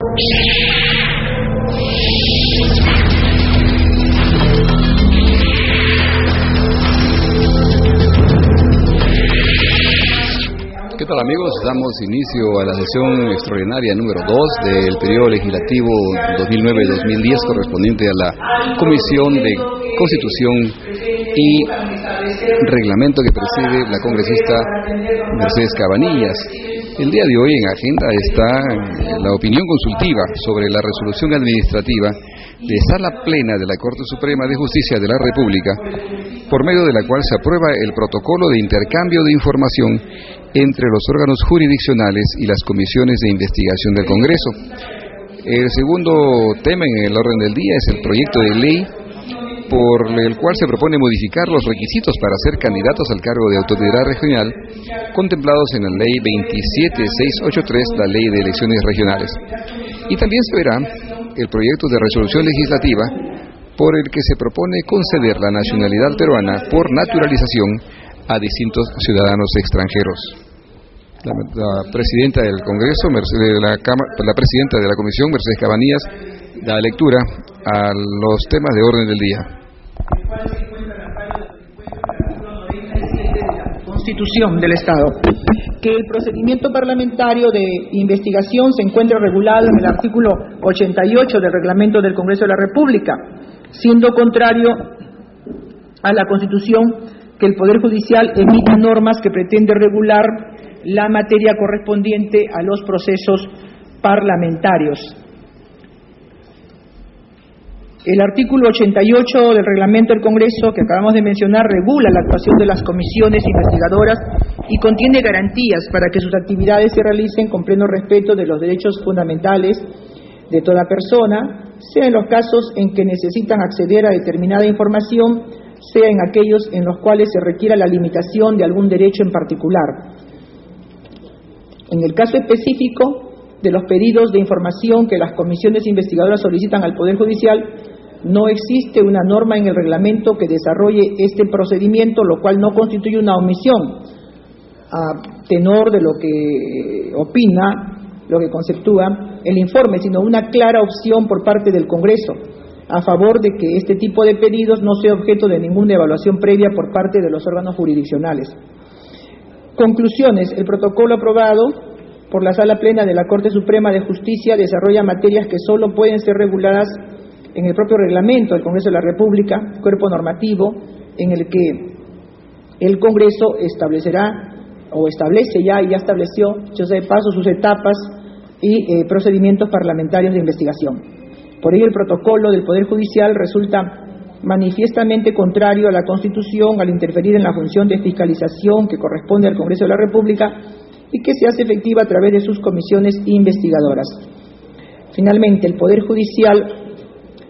¿Qué tal, amigos? Damos inicio a la sesión extraordinaria número 2 del periodo legislativo 2009-2010 correspondiente a la Comisión de Constitución y Reglamento que preside la congresista Mercedes Cabanillas. El día de hoy en agenda está la opinión consultiva sobre la resolución administrativa de Sala Plena de la Corte Suprema de Justicia de la República, por medio de la cual se aprueba el protocolo de intercambio de información entre los órganos jurisdiccionales y las comisiones de investigación del Congreso. El segundo tema en el orden del día es el proyecto de ley por el cual se propone modificar los requisitos para ser candidatos al cargo de autoridad regional contemplados en la Ley 27683, la Ley de Elecciones Regionales. Y también se verá el proyecto de resolución legislativa por el que se propone conceder la nacionalidad peruana por naturalización a distintos ciudadanos extranjeros. La presidenta del Congreso, la presidenta de la Comisión, Mercedes Cabanillas, da lectura a los temas de orden del día. Constitución del Estado, que el procedimiento parlamentario de investigación se encuentra regulado en el artículo 88 del Reglamento del Congreso de la República, siendo contrario a la Constitución que el Poder Judicial emita normas que pretenden regular la materia correspondiente a los procesos parlamentarios. El artículo 88 del Reglamento del Congreso, que acabamos de mencionar, regula la actuación de las comisiones investigadoras y contiene garantías para que sus actividades se realicen con pleno respeto de los derechos fundamentales de toda persona, sea en los casos en que necesitan acceder a determinada información, sea en aquellos en los cuales se requiera la limitación de algún derecho en particular. En el caso específico de los pedidos de información que las comisiones investigadoras solicitan al Poder Judicial, no existe una norma en el reglamento que desarrolle este procedimiento, lo cual no constituye una omisión a tenor de lo que opina, lo que conceptúa el informe, sino una clara opción por parte del Congreso a favor de que este tipo de pedidos no sea objeto de ninguna evaluación previa por parte de los órganos jurisdiccionales. Conclusiones. El protocolo aprobado por la Sala Plena de la Corte Suprema de Justicia desarrolla materias que solo pueden ser reguladas en el propio reglamento del Congreso de la República, cuerpo normativo en el que el Congreso establecerá o establece ya y ya estableció, dicho sea de paso, sus etapas y procedimientos parlamentarios de investigación. Por ello, el protocolo del Poder Judicial resulta manifiestamente contrario a la Constitución al interferir en la función de fiscalización que corresponde al Congreso de la República y que se hace efectiva a través de sus comisiones investigadoras. Finalmente, el Poder Judicial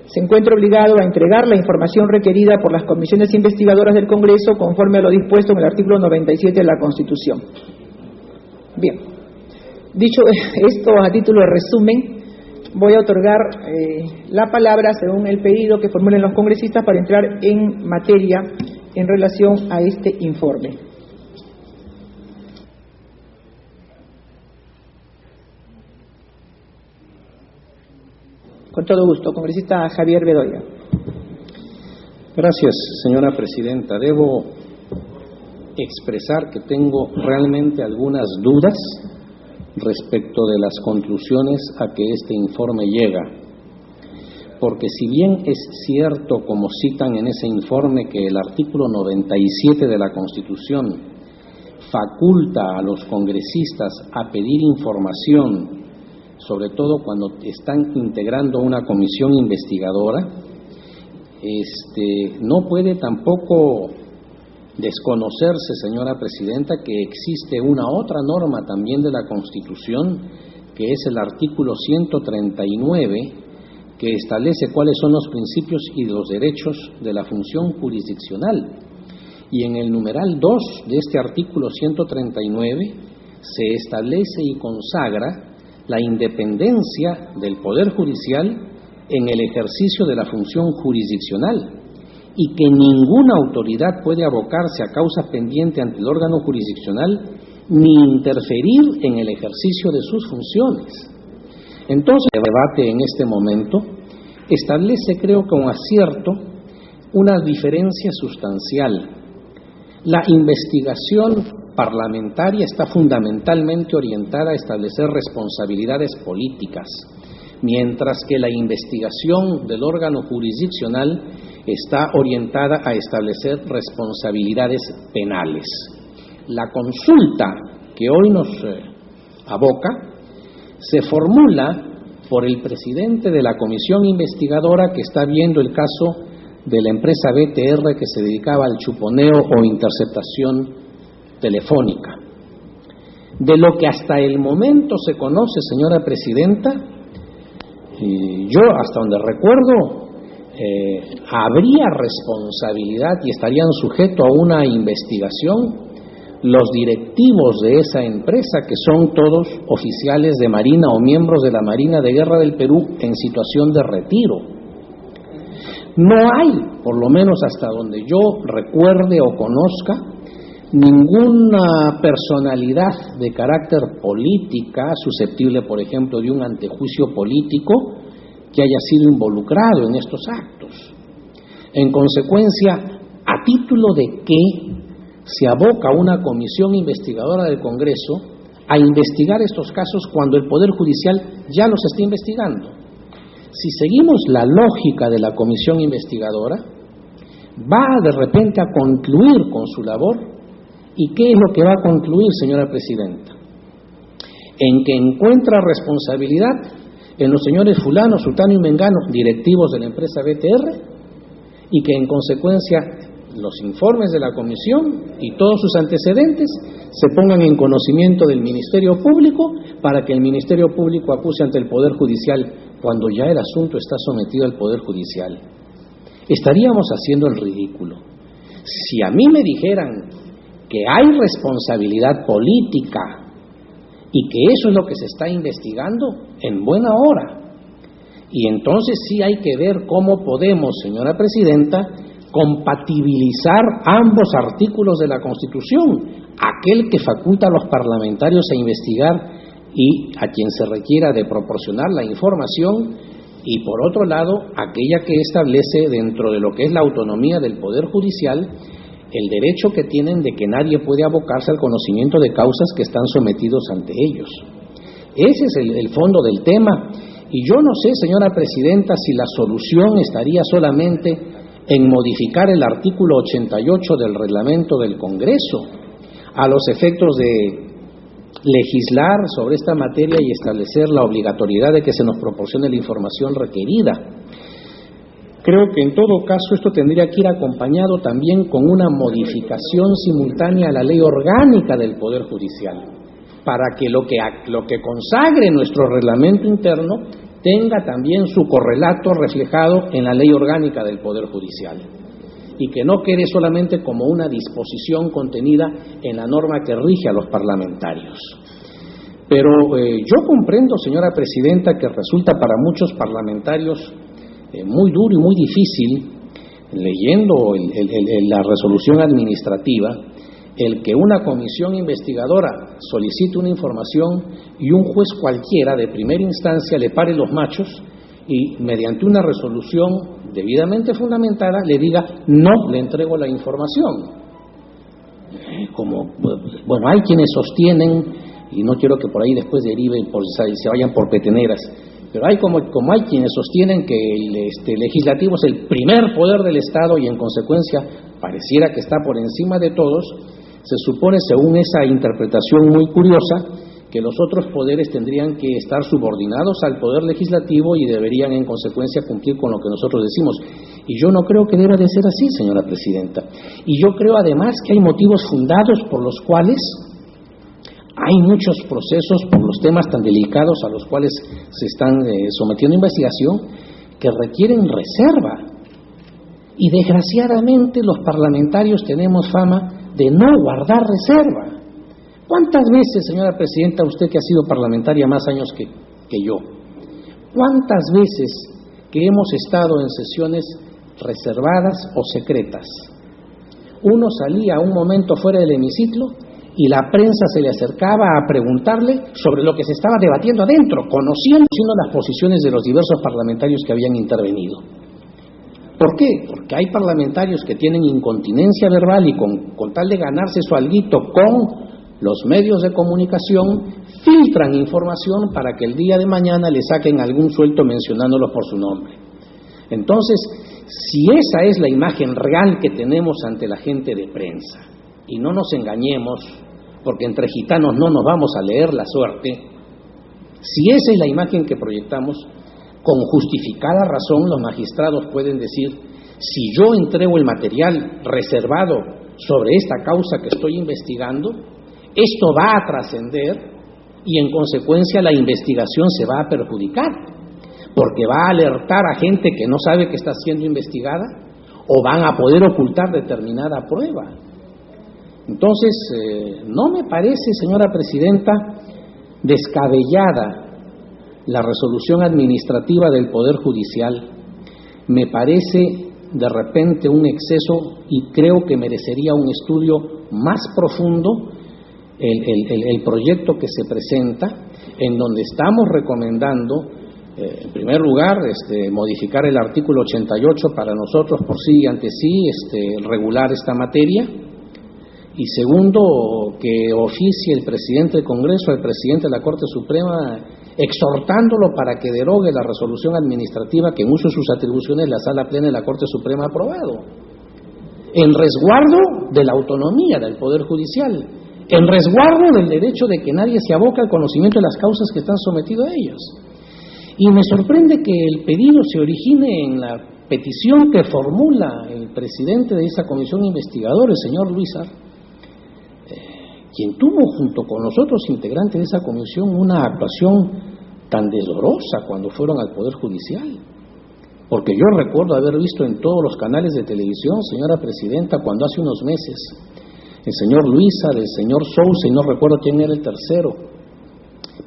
se encuentra obligado a entregar la información requerida por las comisiones investigadoras del Congreso conforme a lo dispuesto en el artículo 97 de la Constitución. Bien, dicho esto a título de resumen, voy a otorgar la palabra según el pedido que formulen los congresistas para entrar en materia en relación a este informe. Con todo gusto, congresista Javier Bedoya. Gracias, señora presidenta. Debo expresar que tengo realmente algunas dudas respecto de las conclusiones a que este informe llega, porque si bien es cierto, como citan en ese informe, que el artículo 97 de la Constitución faculta a los congresistas a pedir información, sobre todo cuando están integrando una comisión investigadora, no puede tampoco desconocerse, señora presidenta, que existe una otra norma también de la Constitución, que es el artículo 139, que establece cuáles son los principios y los derechos de la función jurisdiccional. Y en el numeral 2 de este artículo 139 se establece y consagra la independencia del Poder Judicial en el ejercicio de la función jurisdiccional y que ninguna autoridad puede abocarse a causa pendiente ante el órgano jurisdiccional ni interferir en el ejercicio de sus funciones. Entonces, el debate en este momento establece, creo, con acierto, una diferencia sustancial. La investigación parlamentaria está fundamentalmente orientada a establecer responsabilidades políticas, mientras que la investigación del órgano jurisdiccional está orientada a establecer responsabilidades penales. La consulta que hoy nos aboca se formula por el presidente de la comisión investigadora que está viendo el caso de la empresa BTR que se dedicaba al chuponeo o interceptación telefónica. De lo que hasta el momento se conoce, señora presidenta, yo hasta donde recuerdo, habría responsabilidad y estarían sujetos a una investigación los directivos de esa empresa, que son todos oficiales de Marina o miembros de la Marina de Guerra del Perú en situación de retiro. No hay, por lo menos hasta donde yo recuerde o conozca, ninguna personalidad de carácter política susceptible, por ejemplo, de un antejuicio político que haya sido involucrado en estos actos. En consecuencia, ¿a título de qué se aboca una comisión investigadora del Congreso a investigar estos casos cuando el Poder Judicial ya los está investigando? Si seguimos la lógica de la comisión investigadora, va de repente a concluir con su labor. ¿Y qué es lo que va a concluir, señora presidenta? En que encuentra responsabilidad en los señores fulano, sultano y mengano, directivos de la empresa BTR, y que en consecuencia los informes de la comisión y todos sus antecedentes se pongan en conocimiento del Ministerio Público para que el Ministerio Público acuse ante el Poder Judicial cuando ya el asunto está sometido al Poder Judicial. Estaríamos haciendo el ridículo. Si a mí me dijeran que hay responsabilidad política y que eso es lo que se está investigando, en buena hora. Y entonces sí hay que ver cómo podemos, señora presidenta, compatibilizar ambos artículos de la Constitución, aquel que faculta a los parlamentarios a investigar y a quien se requiera de proporcionar la información, y por otro lado, aquella que establece dentro de lo que es la autonomía del Poder Judicial el derecho que tienen de que nadie puede abocarse al conocimiento de causas que están sometidos ante ellos. Ese es el fondo del tema. Y yo no sé, señora presidenta, si la solución estaría solamente en modificar el artículo 88 del reglamento del Congreso a los efectos de legislar sobre esta materia y establecer la obligatoriedad de que se nos proporcione la información requerida. Creo que en todo caso esto tendría que ir acompañado también con una modificación simultánea a la ley orgánica del Poder Judicial, para que lo que consagre nuestro reglamento interno tenga también su correlato reflejado en la ley orgánica del Poder Judicial, y que no quede solamente como una disposición contenida en la norma que rige a los parlamentarios. Pero yo comprendo, señora presidenta, que resulta para muchos parlamentarios muy duro y muy difícil, leyendo la resolución administrativa, el que una comisión investigadora solicite una información y un juez cualquiera de primera instancia le pare los machos y mediante una resolución debidamente fundamentada le diga no le entrego la información. Bueno, hay quienes sostienen, y no quiero que por ahí después deriven, se vayan por peteneras, pero hay como hay quienes sostienen que el legislativo es el primer poder del Estado y en consecuencia pareciera que está por encima de todos. Se supone, según esa interpretación muy curiosa, que los otros poderes tendrían que estar subordinados al poder legislativo y deberían en consecuencia cumplir con lo que nosotros decimos. Y yo no creo que deba de ser así, señora presidenta. Y yo creo además que hay motivos fundados por los cuales hay muchos procesos por los temas tan delicados a los cuales se están sometiendo a investigación que requieren reserva. Y desgraciadamente los parlamentarios tenemos fama de no guardar reserva. ¿Cuántas veces, señora presidenta, usted que ha sido parlamentaria más años que yo, cuántas veces que hemos estado en sesiones reservadas o secretas, uno salía un momento fuera del hemiciclo y la prensa se le acercaba a preguntarle sobre lo que se estaba debatiendo adentro, conociendo las posiciones de los diversos parlamentarios que habían intervenido. ¿Por qué? Porque hay parlamentarios que tienen incontinencia verbal y con tal de ganarse su alguito con los medios de comunicación, filtran información para que el día de mañana le saquen algún suelto mencionándolos por su nombre. Entonces, si esa es la imagen real que tenemos ante la gente de prensa, y no nos engañemos, porque entre gitanos no nos vamos a leer la suerte, si esa es la imagen que proyectamos, con justificada razón los magistrados pueden decir: si yo entrego el material reservado sobre esta causa que estoy investigando, esto va a trascender y en consecuencia la investigación se va a perjudicar, porque va a alertar a gente que no sabe que está siendo investigada o van a poder ocultar determinada prueba. Entonces, no me parece, señora presidenta, descabellada la resolución administrativa del Poder Judicial. Me parece de repente un exceso y creo que merecería un estudio más profundo el proyecto que se presenta, en donde estamos recomendando, en primer lugar, modificar el artículo 88 para nosotros por sí y ante sí, regular esta materia, y segundo, que oficie el presidente del Congreso al presidente de la Corte Suprema exhortándolo para que derogue la resolución administrativa que en uso de sus atribuciones la Sala Plena de la Corte Suprema ha aprobado, en resguardo de la autonomía del Poder Judicial, en resguardo del derecho de que nadie se aboque al conocimiento de las causas que están sometidos a ellas. Y me sorprende que el pedido se origine en la petición que formula el presidente de esa comisión investigadora, el señor Luisar, quien tuvo junto con los otros integrantes de esa comisión una actuación tan desdorosa cuando fueron al Poder Judicial. Porque yo recuerdo haber visto en todos los canales de televisión, señora presidenta, cuando hace unos meses el señor Luisar, el señor Sousa, y no recuerdo quién era el tercero,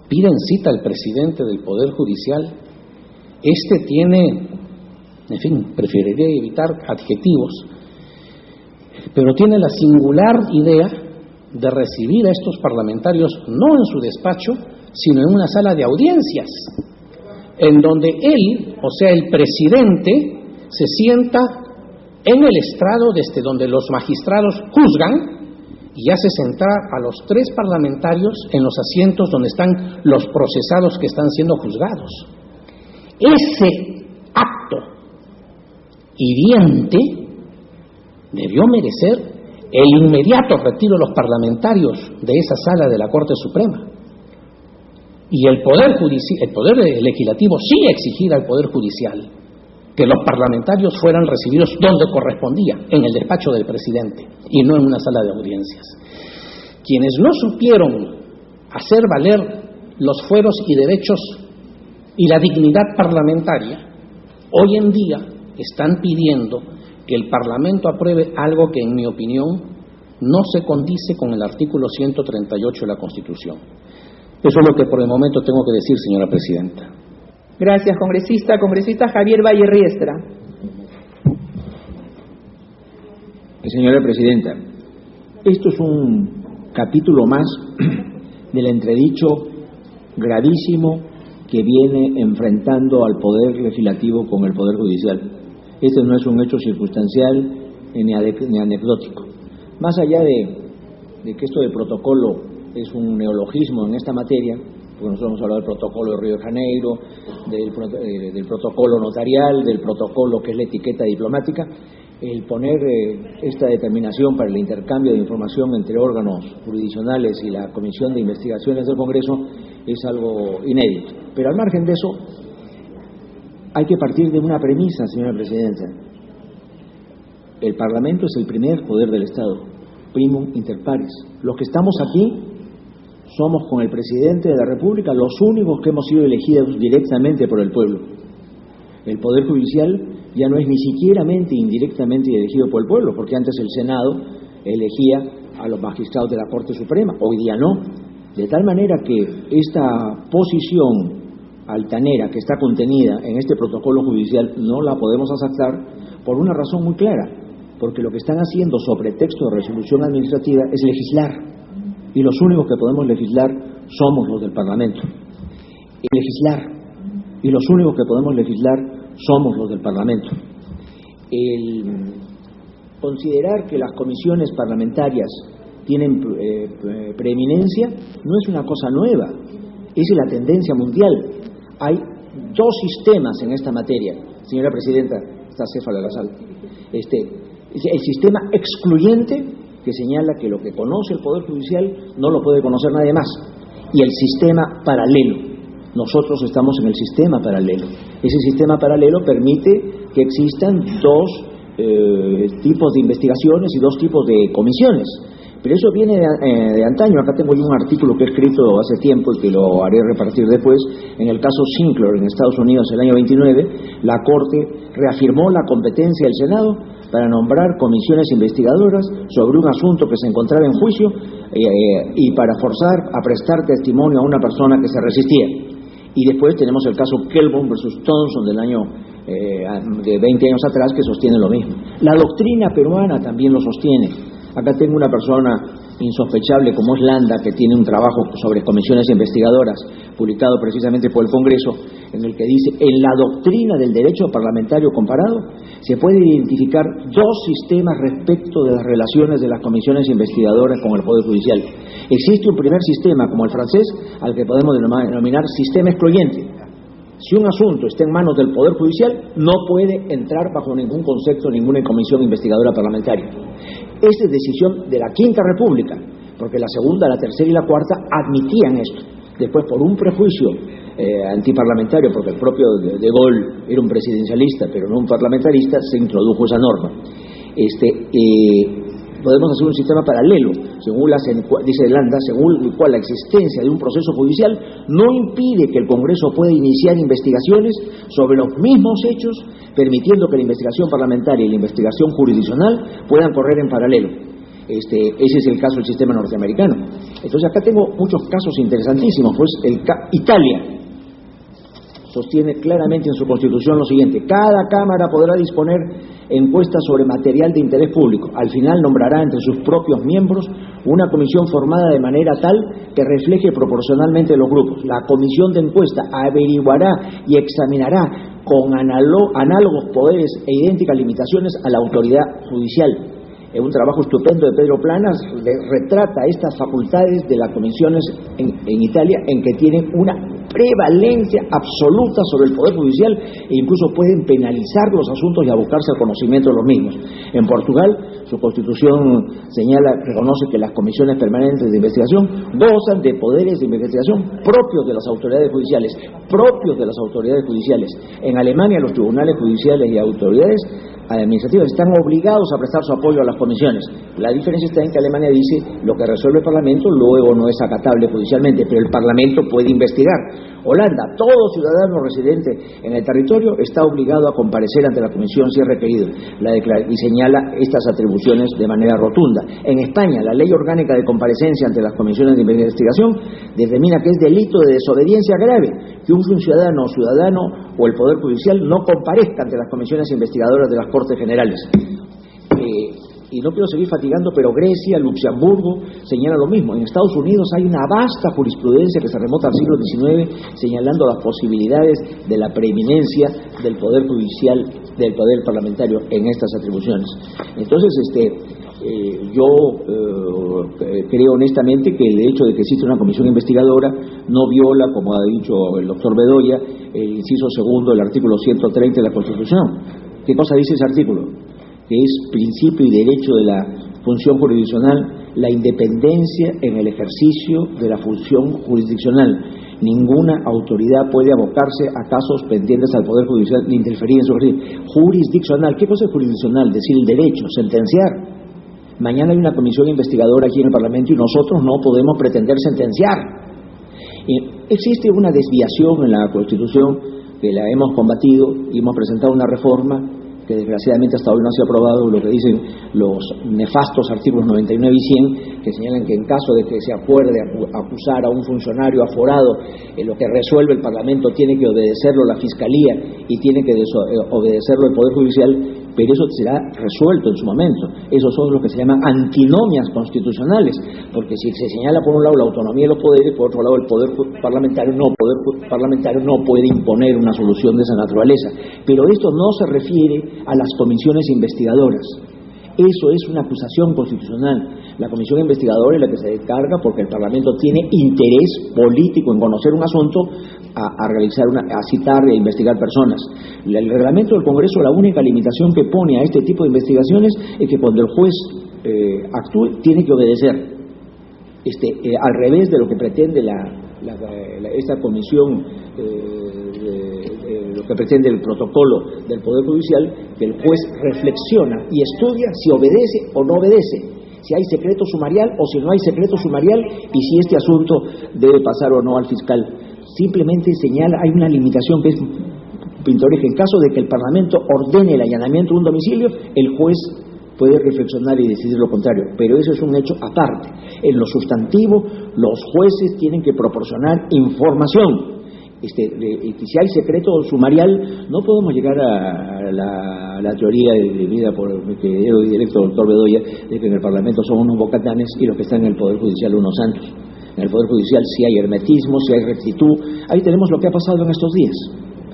piden cita al presidente del Poder Judicial. Tiene, en fin, preferiría evitar adjetivos, pero tiene la singular idea de recibir a estos parlamentarios no en su despacho, sino en una sala de audiencias, en donde él, o sea, el presidente, se sienta en el estrado desde donde los magistrados juzgan y hace sentar a los 3 parlamentarios en los asientos donde están los procesados que están siendo juzgados. Ese acto hiriente debió merecer el inmediato retiro de los parlamentarios de esa sala de la Corte Suprema. Y el Poder Legislativo sí exigir al Poder Judicial que los parlamentarios fueran recibidos donde correspondía, en el despacho del presidente, y no en una sala de audiencias. Quienes no supieron hacer valer los fueros y derechos y la dignidad parlamentaria, hoy en día están pidiendo que el Parlamento apruebe algo que, en mi opinión, no se condice con el artículo 138 de la Constitución. Eso es lo que por el momento tengo que decir, señora presidenta. Gracias, congresista. Congresista Javier Valle Riestra. Señora presidenta, esto es un capítulo más del entredicho gravísimo que viene enfrentando al Poder Legislativo con el Poder Judicial. Este no es un hecho circunstancial ni anecdótico. Más allá de que esto de protocolo es un neologismo en esta materia, porque nosotros hemos hablado del protocolo de Río de Janeiro, del protocolo notarial, del protocolo que es la etiqueta diplomática, el poner esta determinación para el intercambio de información entre órganos jurisdiccionales y la Comisión de Investigaciones del Congreso es algo inédito. Pero al margen de eso, hay que partir de una premisa, señora presidenta. El Parlamento es el primer poder del Estado, primum inter pares. Los que estamos aquí somos, con el presidente de la República, los únicos que hemos sido elegidos directamente por el pueblo. El Poder Judicial ya no es ni siquiera indirectamente elegido por el pueblo, porque antes el Senado elegía a los magistrados de la Corte Suprema, hoy día no. De tal manera que esta posición altanera que está contenida en este protocolo judicial no la podemos aceptar por una razón muy clara, porque lo que están haciendo sobre texto de resolución administrativa es legislar. y los únicos que podemos legislar somos los del Parlamento. Legislar, y los únicos que podemos legislar somos los del Parlamento. El considerar que las comisiones parlamentarias tienen preeminencia no es una cosa nueva, es la tendencia mundial. Hay dos sistemas en esta materia, señora Presidenta, está Céfala la sala. El sistema excluyente, que señala que lo que conoce el Poder Judicial no lo puede conocer nadie más, y el sistema paralelo. Nosotros estamos en el sistema paralelo. Ese sistema paralelo permite que existan dos tipos de investigaciones y dos tipos de comisiones. Pero eso viene de antaño. Acá tengo yo un artículo que he escrito hace tiempo y que lo haré repartir después. En el caso Sinclair en Estados Unidos el año 29, la Corte reafirmó la competencia del Senado para nombrar comisiones investigadoras sobre un asunto que se encontraba en juicio y para forzar a prestar testimonio a una persona que se resistía. Y después tenemos el caso Kelbon versus Thompson del año de 20 años atrás, que sostiene lo mismo. La doctrina peruana también lo sostiene. Acá tengo una persona insospechable como es Landa, que tiene un trabajo sobre comisiones investigadoras publicado precisamente por el Congreso, en el que dice: en la doctrina del derecho parlamentario comparado se puede identificar dos sistemas respecto de las relaciones de las comisiones investigadoras con el Poder Judicial. Existe un primer sistema, como el francés, al que podemos denominar sistema excluyente. Si un asunto está en manos del Poder Judicial, no puede entrar bajo ningún concepto ninguna comisión investigadora parlamentaria. Esa es decisión de la Quinta República, porque la segunda, la tercera y la cuarta admitían esto. Después, por un prejuicio antiparlamentario, porque el propio de Gaulle era un presidencialista, pero no un parlamentarista, se introdujo esa norma. Podemos hacer un sistema paralelo, dice Landa, según el cual la existencia de un proceso judicial no impide que el Congreso pueda iniciar investigaciones sobre los mismos hechos, permitiendo que la investigación parlamentaria y la investigación jurisdiccional puedan correr en paralelo. Ese es el caso del sistema norteamericano. Entonces acá tengo muchos casos interesantísimos. Pues Italia sostiene claramente en su Constitución lo siguiente: cada Cámara podrá disponer encuestas sobre material de interés público. Al final nombrará entre sus propios miembros una comisión formada de manera tal que refleje proporcionalmente los grupos. La comisión de encuesta averiguará y examinará con análogos poderes e idénticas limitaciones a la autoridad judicial. Es un trabajo estupendo de Pedro Planas, retrata estas facultades de las comisiones en Italia, en que tienen una prevalencia absoluta sobre el Poder Judicial e incluso pueden penalizar los asuntos y abocarse al conocimiento de los mismos. En Portugal, su Constitución reconoce que las comisiones permanentes de investigación gozan de poderes de investigación propios de las autoridades judiciales, En Alemania, los tribunales judiciales y autoridades administrativas están obligados a prestar su apoyo a las comisiones. La diferencia está en que Alemania dice: lo que resuelve el Parlamento luego no es acatable judicialmente, pero el Parlamento puede investigar. Holanda, todo ciudadano residente en el territorio está obligado a comparecer ante la comisión si es requerido, y señala estas atribuciones de manera rotunda. En España, la ley orgánica de comparecencia ante las comisiones de investigación determina que es delito de desobediencia grave que un ciudadano o el Poder Judicial no comparezca ante las comisiones investigadoras de las Cortes Generales. Y no quiero seguir fatigando, pero Grecia, Luxemburgo señalan lo mismo. En Estados Unidos hay una vasta jurisprudencia que se remota al siglo XIX señalando las posibilidades de la preeminencia del Poder Judicial, del Poder Parlamentario en estas atribuciones. Entonces, yo creo honestamente que el hecho de que existe una comisión investigadora no viola, como ha dicho el doctor Bedoya, el inciso segundo del artículo 130 de la Constitución. ¿Qué cosa dice ese artículo? Que es principio y derecho de la función jurisdiccional la independencia en el ejercicio de la función jurisdiccional. Ninguna autoridad puede abocarse a casos pendientes al Poder Judicial ni interferir en su ejercicio. Jurisdiccional, ¿qué cosa es jurisdiccional? Decir el derecho, sentenciar. Mañana hay una comisión investigadora aquí en el Parlamento y nosotros no podemos pretender sentenciar. Existe una desviación en la Constitución que la hemos combatido y hemos presentado una reforma que desgraciadamente hasta hoy no se ha aprobado, lo que dicen los nefastos artículos 99 y 100, que señalan que en caso de que se acuerde acusar a un funcionario aforado, lo que resuelve el Parlamento tiene que obedecerlo la Fiscalía y tiene que obedecerlo el Poder Judicial, pero eso será resuelto en su momento. Esos son los que se llaman antinomias constitucionales, porque si se señala por un lado la autonomía de los poderes, por otro lado el poder parlamentario no puede imponer una solución de esa naturaleza. Pero esto no se refiere a las comisiones investigadoras. Eso es una acusación constitucional. La comisión investigadora es la que se encarga, porque el Parlamento tiene interés político en conocer un asunto, a citar e investigar personas. El reglamento del Congreso, la única limitación que pone a este tipo de investigaciones es que cuando el juez actúe, tiene que obedecer. Al revés de lo que pretende esta comisión, lo que pretende el protocolo del Poder Judicial, que el juez reflexiona y estudia si obedece o no obedece, si hay secreto sumarial o si no hay secreto sumarial, y si este asunto debe pasar o no al fiscal. Simplemente señala, hay una limitación que es pintoresca. En caso de que el Parlamento ordene el allanamiento de un domicilio, el juez puede reflexionar y decidir lo contrario, pero eso es un hecho aparte. En lo sustantivo, los jueces tienen que proporcionar información. Si hay secreto sumarial, no podemos llegar a la teoría vivida por el directo doctor Bedoya, de que en el Parlamento son unos bocatanes y los que están en el Poder Judicial unos santos. En el Poder Judicial sí hay hermetismo, sí hay rectitud. Ahí tenemos lo que ha pasado en estos días.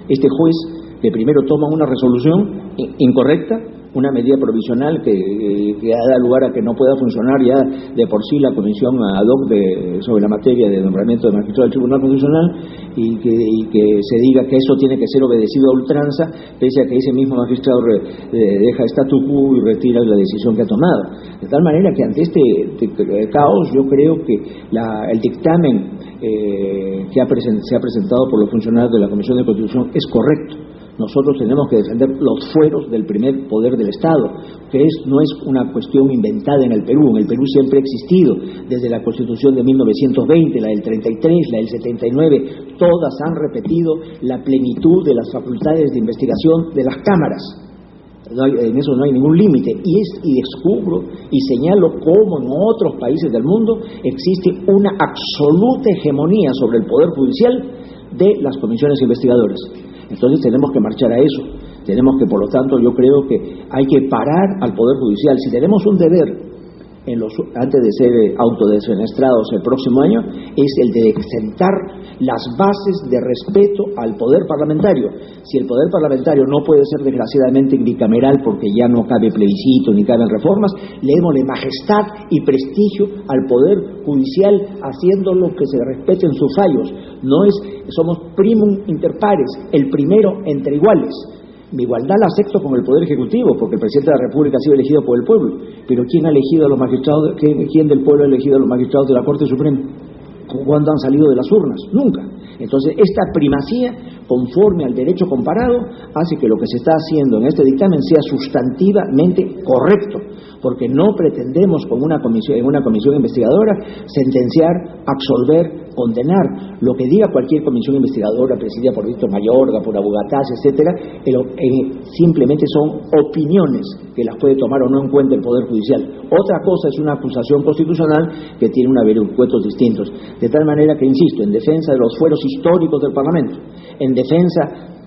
Este juez que primero toma una resolución incorrecta, una medida provisional que da lugar a que no pueda funcionar ya de por sí la comisión ad hoc sobre la materia de nombramiento de magistrado del Tribunal Constitucional, y que se diga que eso tiene que ser obedecido a ultranza, pese a que ese mismo magistrado deja statu quo y retira la decisión que ha tomado. De tal manera que ante este caos, yo creo que el dictamen que se ha presentado por los funcionarios de la Comisión de Constitución es correcto. Nosotros tenemos que defender los fueros del primer poder del Estado, que no es una cuestión inventada en el Perú. En el Perú siempre ha existido, desde la Constitución de 1920, la del 33, la del 79, todas han repetido la plenitud de las facultades de investigación de las cámaras. En eso no hay ningún límite, y descubro y señalo cómo en otros países del mundo existe una absoluta hegemonía sobre el Poder Judicial de las comisiones investigadoras. Entonces tenemos que marchar a eso. Tenemos que, por lo tanto, yo creo que hay que parar al Poder Judicial. Si tenemos un deber antes de ser autodesfenestrados el próximo año, es el de sentar las bases de respeto al poder parlamentario. Si el poder parlamentario no puede ser desgraciadamente bicameral porque ya no cabe plebiscito ni caben reformas, démosle majestad y prestigio al poder judicial, haciéndolo que se respeten sus fallos. Somos primum inter pares, el primero entre iguales. Mi igualdad la acepto con el Poder Ejecutivo, porque el Presidente de la República ha sido elegido por el pueblo. Pero ¿quién ha elegido a los magistrados? ¿Quién del pueblo ha elegido a los magistrados de la Corte Suprema? ¿Cuándo han salido de las urnas? Nunca. Entonces, esta primacía, conforme al derecho comparado, hace que lo que se está haciendo en este dictamen sea sustantivamente correcto, porque no pretendemos en una comisión investigadora sentenciar, absolver, condenar. Lo que diga cualquier comisión investigadora presidida por Víctor Mayorga, por Abugataz, etcétera, simplemente son opiniones que las puede tomar o no en cuenta el Poder Judicial. Otra cosa es una acusación constitucional que tiene una vericuetos distintos. De tal manera que, insisto, en defensa de los fueros históricos del Parlamento, en defensa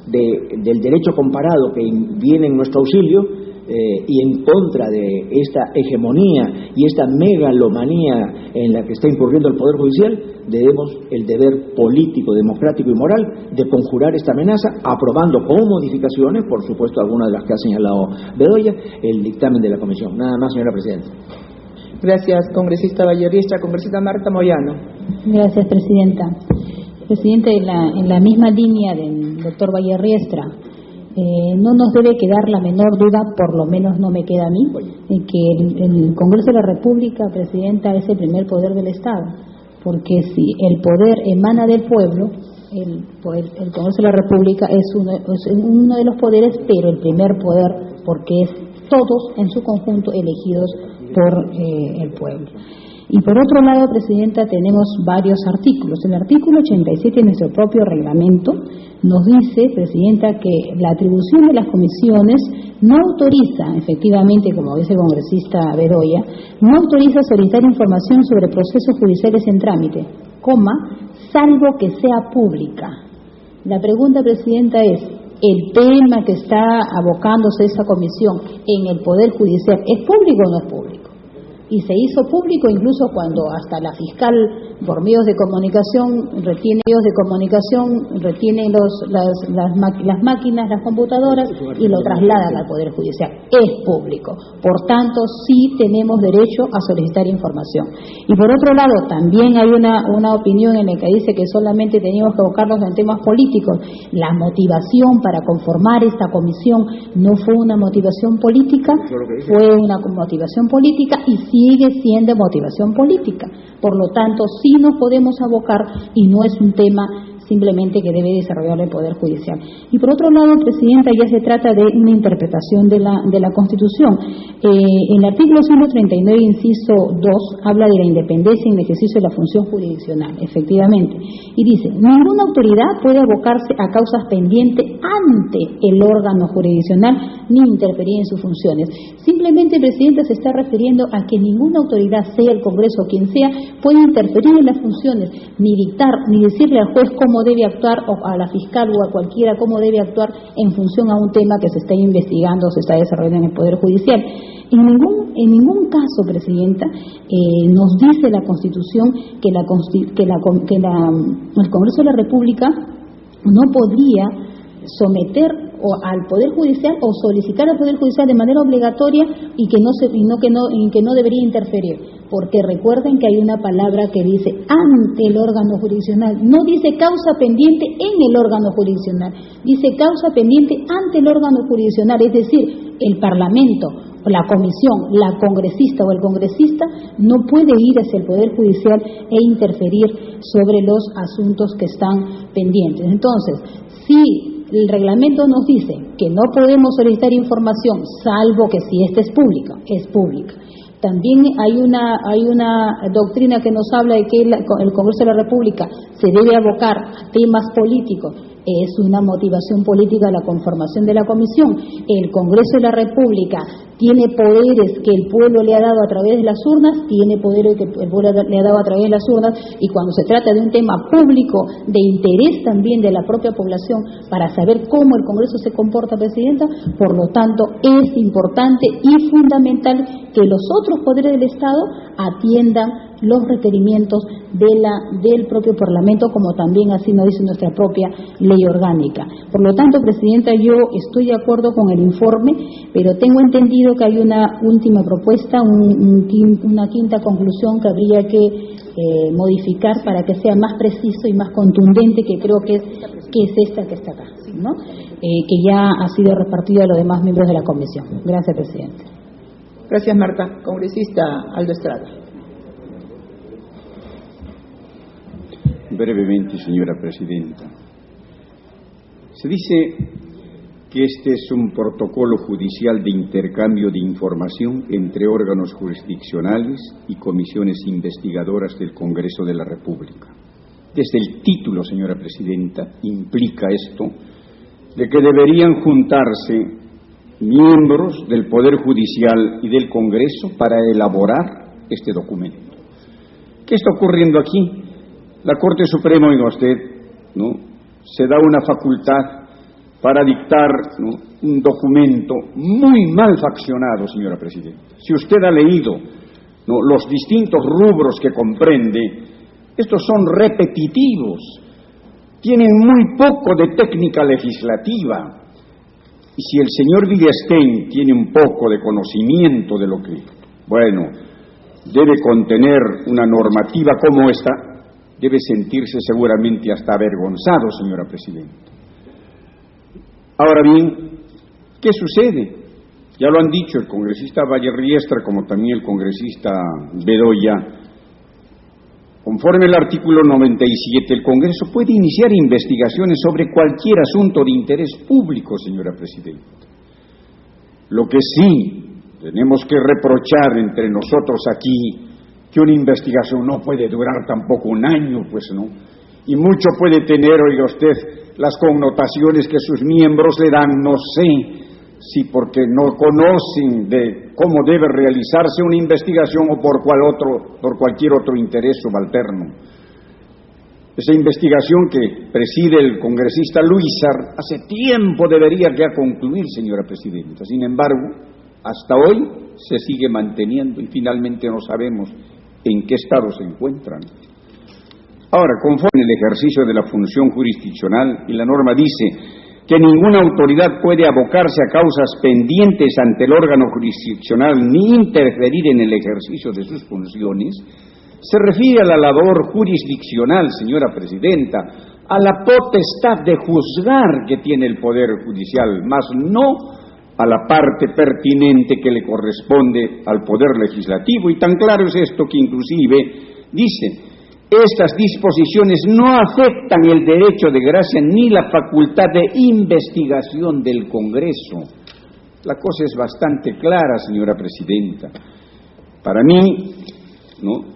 del derecho comparado que viene en nuestro auxilio, y en contra de esta hegemonía y esta megalomanía en la que está incurriendo el Poder Judicial, debemos el deber político, democrático y moral de conjurar esta amenaza, aprobando con modificaciones, por supuesto algunas de las que ha señalado Bedoya, el dictamen de la Comisión. Nada más, señora Presidenta. Gracias, congresista Vallerriestra. Congresista Marta Moyano. Gracias, Presidenta. Presidente, en la misma línea del doctor Vallerriestra, no nos debe quedar la menor duda, por lo menos no me queda a mí, en que el Congreso de la República, Presidenta, es el primer poder del Estado, porque si el poder emana del pueblo, el Congreso de la República es uno de los poderes, pero el primer poder, porque es todos en su conjunto elegidos por el pueblo. Y por otro lado, Presidenta, tenemos varios artículos. El artículo 87 de nuestro propio reglamento nos dice, Presidenta, que la atribución de las comisiones no autoriza, efectivamente, como dice el congresista Bedoya, no autoriza solicitar información sobre procesos judiciales en trámite, salvo que sea pública. La pregunta, Presidenta, es, el tema que está abocándose esa comisión en el Poder Judicial es público o no es público. Y se hizo público incluso cuando hasta la fiscal por medios de comunicación retiene las máquinas, las computadoras y lo trasladan al Poder Judicial. Es público. Por tanto, sí tenemos derecho a solicitar información. Y por otro lado, también hay una opinión en la que dice que solamente teníamos que abocarnos en temas políticos. La motivación para conformar esta comisión no fue una motivación política, fue una motivación política y sigue siendo motivación política. Por lo tanto, sí nos podemos abocar y no es un tema simplemente que debe desarrollar el Poder Judicial. Y por otro lado, Presidenta, ya se trata de una interpretación de la Constitución. El artículo 139, inciso 2, habla de la independencia en el ejercicio de la función jurisdiccional, efectivamente. Y dice, ninguna autoridad puede abocarse a causas pendientes ante el órgano jurisdiccional ni interferir en sus funciones. Simplemente, Presidenta, se está refiriendo a que ninguna autoridad, sea el Congreso o quien sea, puede interferir en las funciones, ni dictar, ni decirle al juez cómo debe actuar, o a la fiscal o a cualquiera cómo debe actuar en función a un tema que se está investigando o se está desarrollando en el Poder Judicial. En ningún caso, Presidenta, nos dice la Constitución que el Congreso de la República no podría someter al Poder Judicial o solicitar al Poder Judicial de manera obligatoria y que no debería interferir, porque recuerden que hay una palabra que dice ante el órgano jurisdiccional, no dice causa pendiente en el órgano jurisdiccional, dice causa pendiente ante el órgano jurisdiccional, es decir, el Parlamento, la comisión, la congresista o el congresista no puede ir hacia el Poder Judicial e interferir sobre los asuntos que están pendientes. Entonces, si el reglamento nos dice que no podemos solicitar información, salvo que si esta es pública, es pública. También hay una doctrina que nos habla de que el Congreso de la República se debe abocar a temas políticos. Es una motivación política la conformación de la comisión. El Congreso de la República tiene poderes que el pueblo le ha dado a través de las urnas, tiene poderes que el pueblo le ha dado a través de las urnas, y cuando se trata de un tema público, de interés también de la propia población, para saber cómo el Congreso se comporta, Presidenta, por lo tanto, es importante y fundamental que los otros poderes del Estado atiendan los requerimientos del propio Parlamento, como también así nos dice nuestra propia ley orgánica. Por lo tanto, Presidenta, yo estoy de acuerdo con el informe, pero tengo entendido que hay una última propuesta, una quinta conclusión que habría que modificar para que sea más preciso y más contundente, que creo que es esta que está acá, ¿no? Que ya ha sido repartida a los demás miembros de la Comisión. Gracias, Presidente. Gracias, Marta. Congresista Aldo Estrada. Brevemente, señora Presidenta. Se dice que este es un protocolo judicial de intercambio de información entre órganos jurisdiccionales y comisiones investigadoras del Congreso de la República. Desde el título, señora Presidenta, implica esto de que deberían juntarse miembros del Poder Judicial y del Congreso para elaborar este documento. ¿Qué está ocurriendo aquí? La Corte Suprema, oiga usted, ¿no?, se da una facultad para dictar, ¿no?, un documento muy mal faccionado, señora Presidenta. Si usted ha leído, ¿no?, los distintos rubros que comprende, estos son repetitivos, tienen muy poco de técnica legislativa. Y si el señor Villestein tiene un poco de conocimiento de lo que, bueno, debe contener una normativa como esta, debe sentirse seguramente hasta avergonzado, señora Presidenta. Ahora bien, ¿qué sucede? Ya lo han dicho el congresista Vallerriestra, como también el congresista Bedoya. Conforme al artículo 97, el Congreso puede iniciar investigaciones sobre cualquier asunto de interés público, señora Presidenta. Lo que sí tenemos que reprochar entre nosotros aquí, que una investigación no puede durar tampoco un año, pues no, y mucho puede tener, oiga usted, las connotaciones que sus miembros le dan, no sé si porque no conocen de cómo debe realizarse una investigación o por cualquier otro interés subalterno. Esa investigación que preside el congresista Luísar hace tiempo debería ya concluir, señora presidenta. Sin embargo, hasta hoy se sigue manteniendo y finalmente no sabemos en qué estado se encuentran. Ahora, conforme el ejercicio de la función jurisdiccional, y la norma dice que ninguna autoridad puede abocarse a causas pendientes ante el órgano jurisdiccional ni interferir en el ejercicio de sus funciones, se refiere a la labor jurisdiccional, señora presidenta, a la potestad de juzgar que tiene el Poder Judicial, mas no a la parte pertinente que le corresponde al Poder Legislativo. Y tan claro es esto que inclusive dice: estas disposiciones no afectan el derecho de gracia ni la facultad de investigación del Congreso. La cosa es bastante clara, señora presidenta. Para mí, ¿no?,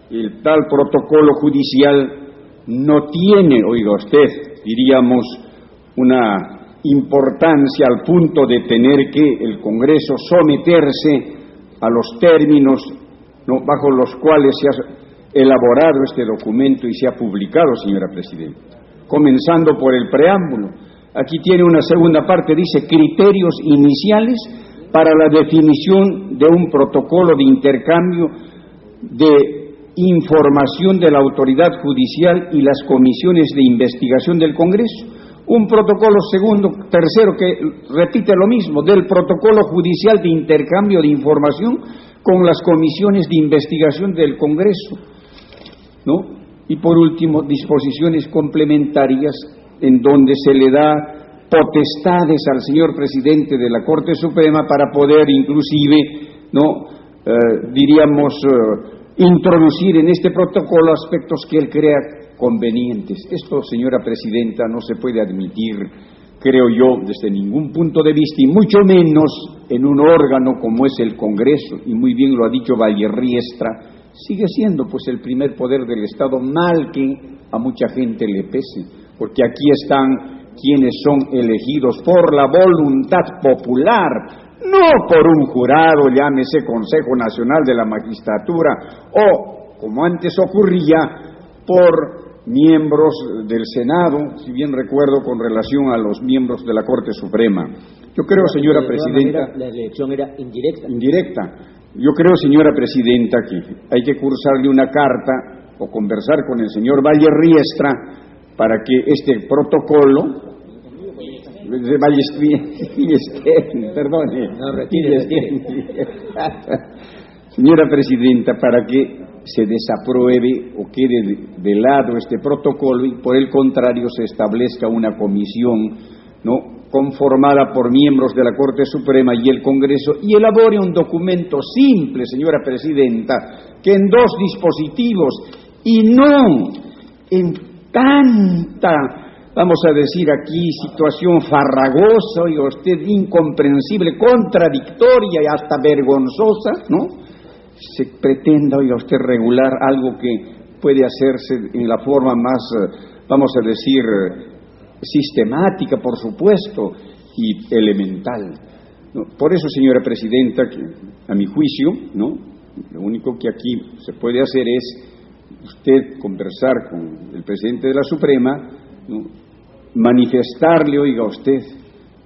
el tal protocolo judicial no tiene, oiga usted, diríamos, una importancia al punto de tener que el Congreso someterse a los términos, ¿no?, bajo los cuales se ha elaborado este documento y se ha publicado, señora presidenta. Comenzando por el preámbulo. Aquí tiene una segunda parte, dice: criterios iniciales para la definición de un protocolo de intercambio de información de la autoridad judicial y las comisiones de investigación del Congreso. Un protocolo tercero que repite lo mismo, del protocolo judicial de intercambio de información con las comisiones de investigación del Congreso, ¿no? Y por último, disposiciones complementarias en donde se le da potestades al señor presidente de la Corte Suprema para poder inclusive, ¿no?, introducir en este protocolo aspectos que él crea convenientes. Esto, señora presidenta, no se puede admitir, creo yo, desde ningún punto de vista, y mucho menos en un órgano como es el Congreso, y muy bien lo ha dicho Vallerriestra, sigue siendo pues el primer poder del Estado, mal que a mucha gente le pese, porque aquí están quienes son elegidos por la voluntad popular, no por un jurado, llámese Consejo Nacional de la Magistratura, o, como antes ocurría, por miembros del Senado, si bien recuerdo, con relación a los miembros de la Corte Suprema. Yo creo, señora presidenta... La elección era indirecta. Indirecta. Yo creo, señora presidenta, que hay que cursarle una carta o conversar con el señor Vallerriestra para que este protocolo... perdone. No, retire. Señora presidenta, para que se desapruebe o quede de lado este protocolo y por el contrario se establezca una comisión, ¿no?, conformada por miembros de la Corte Suprema y el Congreso, y elabore un documento simple, señora presidenta, que en dos dispositivos y no en tanta, vamos a decir aquí, situación farragosa, oiga usted, incomprensible, contradictoria y hasta vergonzosa, ¿no?, se pretenda, oiga usted, regular algo que puede hacerse en la forma más, vamos a decir, sistemática, por supuesto, y elemental, ¿no? Por eso, señora presidenta, que a mi juicio, ¿no?, lo único que aquí se puede hacer es usted conversar con el presidente de la Suprema, ¿no?, manifestarle, oiga usted,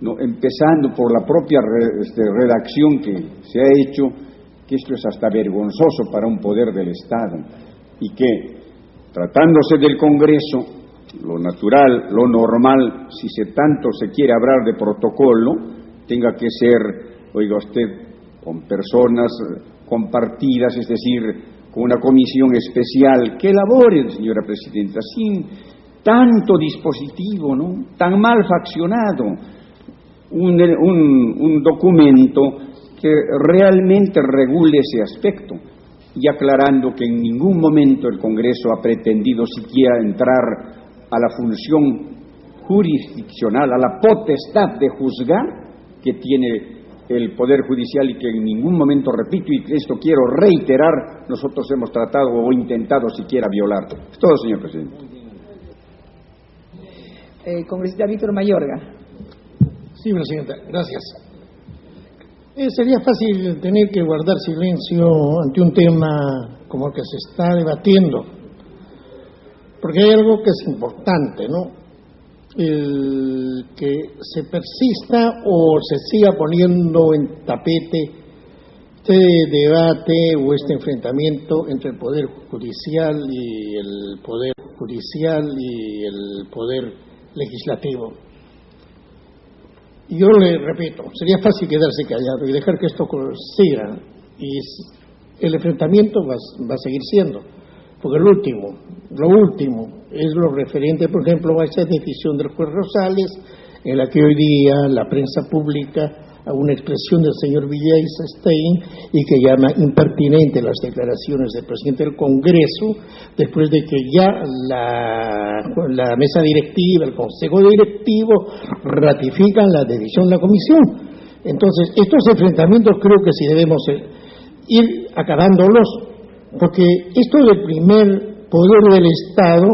¿no?, empezando por la propia redacción que se ha hecho, que esto es hasta vergonzoso para un poder del Estado y que, tratándose del Congreso, lo natural, lo normal, si tanto se quiere hablar de protocolo, tenga que ser, oiga usted, con personas compartidas, es decir, con una comisión especial que elabore, señora presidenta, sin tanto dispositivo, ¿no?, tan mal faccionado, un documento que realmente regule ese aspecto, y aclarando que en ningún momento el Congreso ha pretendido siquiera entrar a la función jurisdiccional, a la potestad de juzgar que tiene el Poder Judicial y que en ningún momento, repito, y esto quiero reiterar, nosotros hemos tratado o intentado siquiera violar. Es todo, señor presidente. Congresista Víctor Mayorga. Sí, presidenta, gracias. Sería fácil tener que guardar silencio ante un tema como el que se está debatiendo. porque hay algo que es importante, ¿no? El que se persista o se siga poniendo en tapete este debate o este enfrentamiento entre el Poder Judicial y el Poder Legislativo. Y yo le repito, sería fácil quedarse callado y dejar que esto siga, y el enfrentamiento va a seguir siendo, porque lo último es lo referente, por ejemplo, a esa decisión del juez Rosales, en la que hoy día la prensa publica a una expresión del señor Villay-Stein y que llama impertinente las declaraciones del presidente del Congreso, después de que ya la mesa directiva, el consejo directivo ratifican la decisión de la comisión. Entonces, estos enfrentamientos creo que sí debemos ir acabándolos, porque esto del primer poder del Estado,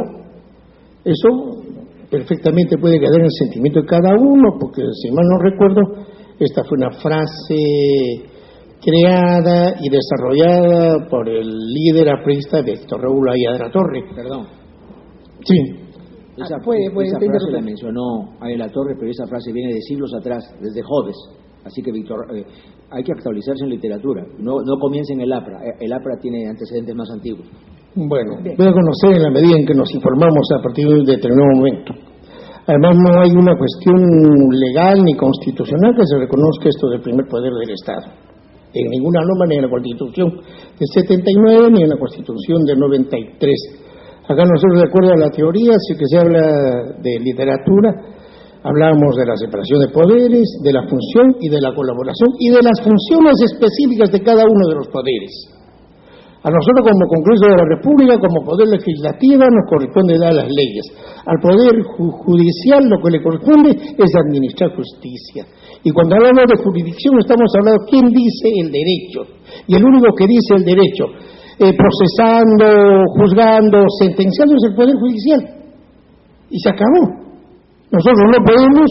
eso perfectamente puede quedar en el sentimiento de cada uno, porque si mal no recuerdo, esta fue una frase creada y desarrollada por el líder aprista Víctor Raúl Aya de la Torre. Perdón. Sí. Esa frase la mencionó Aya de la Torre, pero esa frase viene de siglos atrás, desde Jodes. Así que, Víctor, hay que actualizarse en literatura. No comience en el APRA. El APRA tiene antecedentes más antiguos. Bueno, voy a conocer en la medida en que nos informamos a partir de un determinado momento. Además, no hay una cuestión legal ni constitucional que se reconozca esto del primer poder del Estado. En ninguna norma, ni en la Constitución del 79, ni en la Constitución del 93. Acá nosotros, de acuerdo a la teoría, si que se habla de literatura, hablamos de la separación de poderes, de la función y de la colaboración, y de las funciones específicas de cada uno de los poderes. A nosotros como Congreso de la República, como Poder Legislativo, nos corresponde dar las leyes. Al Poder Judicial lo que le corresponde es administrar justicia. Y cuando hablamos de jurisdicción estamos hablando de quién dice el derecho. Y el único que dice el derecho, procesando, juzgando, sentenciando, es el Poder Judicial. Y se acabó. Nosotros no podemos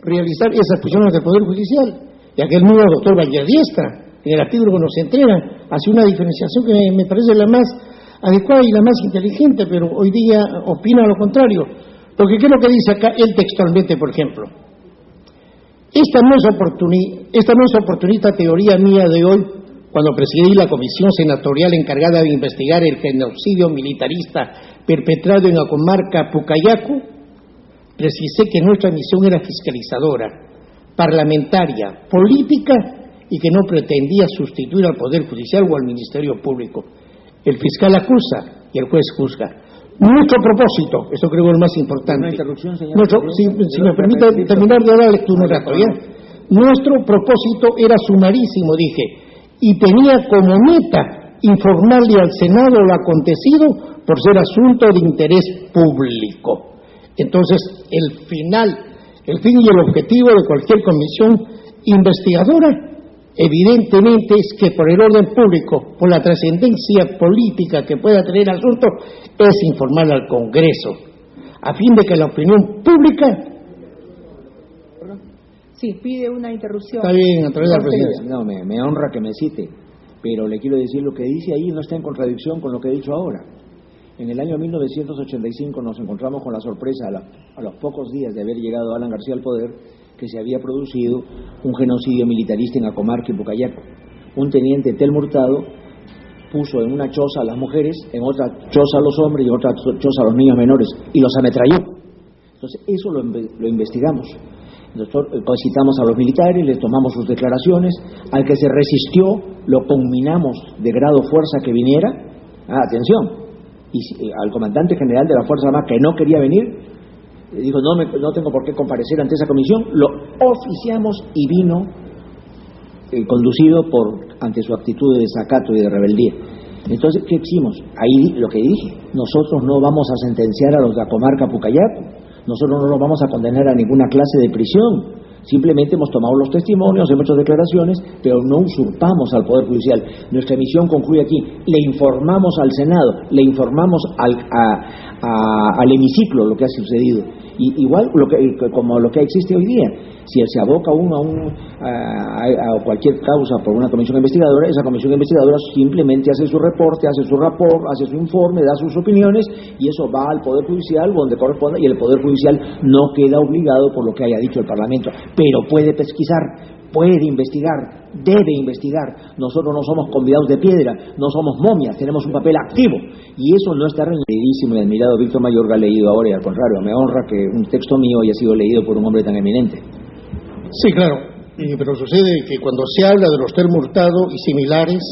realizar esas funciones del Poder Judicial. Y aquel mismo doctor Vallardiestra, en el artículo que nos entrega, hace una diferenciación que me parece la más adecuada y la más inteligente, pero hoy día opina lo contrario. Porque ¿qué es lo que dice acá él textualmente, por ejemplo? Esta no es oportunista teoría mía de hoy, cuando presidí la comisión senatorial encargada de investigar el genocidio militarista perpetrado en la comarca Pucayacu. Precisé que nuestra misión era fiscalizadora, parlamentaria, política, y que no pretendía sustituir al Poder Judicial o al Ministerio Público. El fiscal acusa y el juez juzga. Nuestro propósito, eso creo que es lo más importante. Una interrupción, señor. Si me permite terminar de dar la lectura un rato, ¿ya? Nuestro propósito era sumarísimo, dije, y tenía como meta informarle al Senado lo acontecido por ser asunto de interés público. Entonces, el fin y el objetivo de cualquier comisión investigadora evidentemente es que por el orden público, por la trascendencia política que pueda tener el asunto, es informar al Congreso, a fin de que la opinión pública... Sí, pide una interrupción. Está bien, a través de la presidencia. No, me honra que me cite, pero le quiero decir, lo que dice ahí no está en contradicción con lo que he dicho ahora. En el año 1985 nos encontramos con la sorpresa, a los pocos días de haber llegado Alan García al poder, que se había producido un genocidio militarista en la comarca de Pucayacu. Un teniente Telmo Hurtado puso en una choza a las mujeres, en otra choza a los hombres y en otra choza a los niños menores, y los ametralló. Entonces, eso lo investigamos. Nosotros citamos a los militares, les tomamos sus declaraciones, al que se resistió lo conminamos de grado fuerza que viniera. Atención, y al comandante general de la Fuerza Armada, que no quería venir, dijo, no tengo por qué comparecer ante esa comisión, lo oficiamos y vino conducido ante su actitud de desacato y de rebeldía. Entonces, ¿qué hicimos? Ahí lo que dije, nosotros no vamos a sentenciar a los de la comarca Pucayacu, nosotros no los vamos a condenar a ninguna clase de prisión, simplemente hemos tomado los testimonios, hemos hecho declaraciones, pero no usurpamos al Poder Judicial. Nuestra misión concluye aquí, le informamos al Senado, le informamos al hemiciclo lo que ha sucedido. Y igual como lo que existe hoy día. Si se aboca uno a cualquier causa por una comisión investigadora, esa comisión investigadora simplemente hace su reporte, hace su rapport, hace su informe, da sus opiniones, y eso va al Poder Judicial donde corresponde, y el Poder Judicial no queda obligado por lo que haya dicho el Parlamento, pero puede pesquisar, puede investigar, debe investigar. Nosotros no somos convidados de piedra, no somos momias, tenemos un papel activo, y eso no está reñidísimo. El admirado Víctor Mayorga ha leído ahora, y al contrario, me honra que un texto mío haya sido leído por un hombre tan eminente. Sí, claro, pero sucede que cuando se habla de los Telmo Hurtado y similares,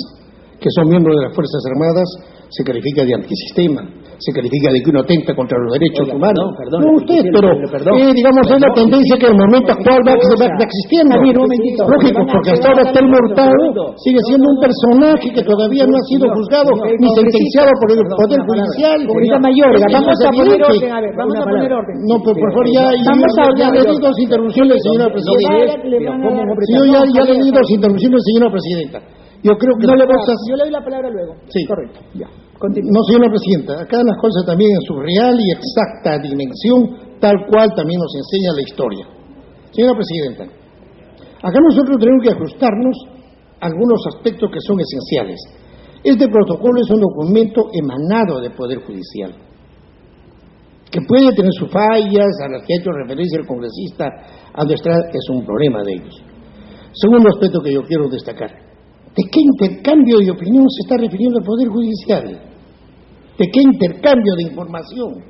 que son miembros de las Fuerzas Armadas, se califica de antisistema, se califica de que uno atenta contra los derechos humanos. No usted, pero digamos, es la tendencia que en el momento actual va existiendo. Lógico, porque hasta ahora Telmo Hurtado sigue siendo un personaje que todavía no ha sido juzgado ni sentenciado por el Poder Judicial. Mayorga, vamos a poner orden, vamos a poner orden. No, por favor, ya le di dos interrupciones, señora Presidenta. Yo ya le di dos interrupciones, señora Presidenta. Yo creo que yo le doy la palabra luego. Sí. Correcto. Ya. No, señora Presidenta, acá las cosas también en su real y exacta dimensión, tal cual también nos enseña la historia. Señora Presidenta, acá nosotros tenemos que ajustarnos a algunos aspectos que son esenciales. Este protocolo es un documento emanado del Poder Judicial, que puede tener sus fallas, a las que ha hecho referencia el congresista Aldo Estrada, es un problema de ellos. Segundo aspecto que yo quiero destacar: ¿de qué intercambio de opinión se está refiriendo el Poder Judicial? ¿De qué intercambio de información?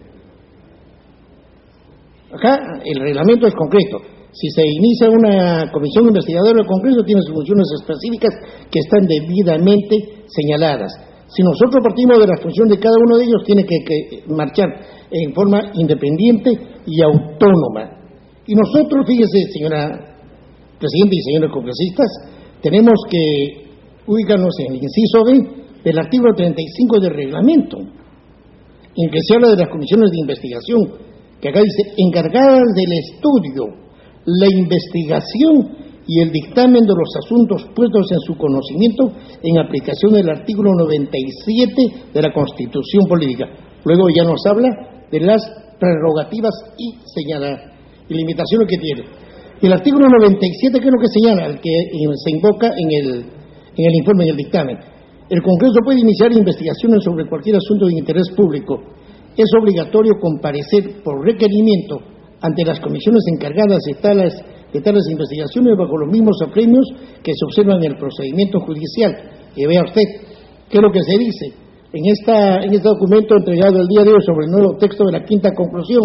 Acá el reglamento es concreto. Si se inicia una comisión investigadora del Congreso, tiene sus funciones específicas que están debidamente señaladas. Si nosotros partimos de la función de cada uno de ellos, tiene que marchar en forma independiente y autónoma. Y nosotros, fíjese, señora Presidenta y señores congresistas, tenemos que ubicarnos en el inciso B del artículo 35 del reglamento, en que se habla de las comisiones de investigación, que acá dice: encargadas del estudio, la investigación y el dictamen de los asuntos puestos en su conocimiento en aplicación del artículo 97 de la Constitución Política. Luego ya nos habla de las prerrogativas y limitaciones que tiene. El artículo 97, ¿qué es lo que señala? El que se invoca en el informe, en el dictamen. El Congreso puede iniciar investigaciones sobre cualquier asunto de interés público. Es obligatorio comparecer por requerimiento ante las comisiones encargadas de tales investigaciones bajo los mismos apremios que se observan en el procedimiento judicial. Y vea usted, ¿qué es lo que se dice? En este documento entregado el día de hoy sobre el nuevo texto de la quinta conclusión,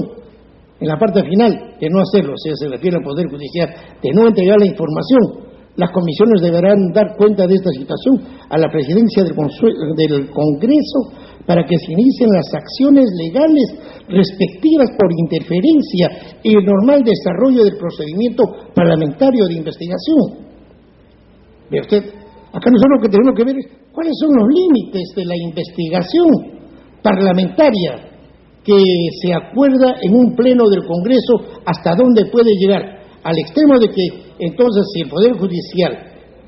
en la parte final, de no hacerlo, o sea, se refiere al Poder Judicial, de no entregar la información. Las comisiones deberán dar cuenta de esta situación a la presidencia del Congreso para que se inicien las acciones legales respectivas por interferencia en el normal desarrollo del procedimiento parlamentario de investigación. Ve usted, acá nosotros lo que tenemos que ver es cuáles son los límites de la investigación parlamentaria que se acuerda en un pleno del Congreso, hasta dónde puede llegar, al extremo de que entonces si el Poder Judicial,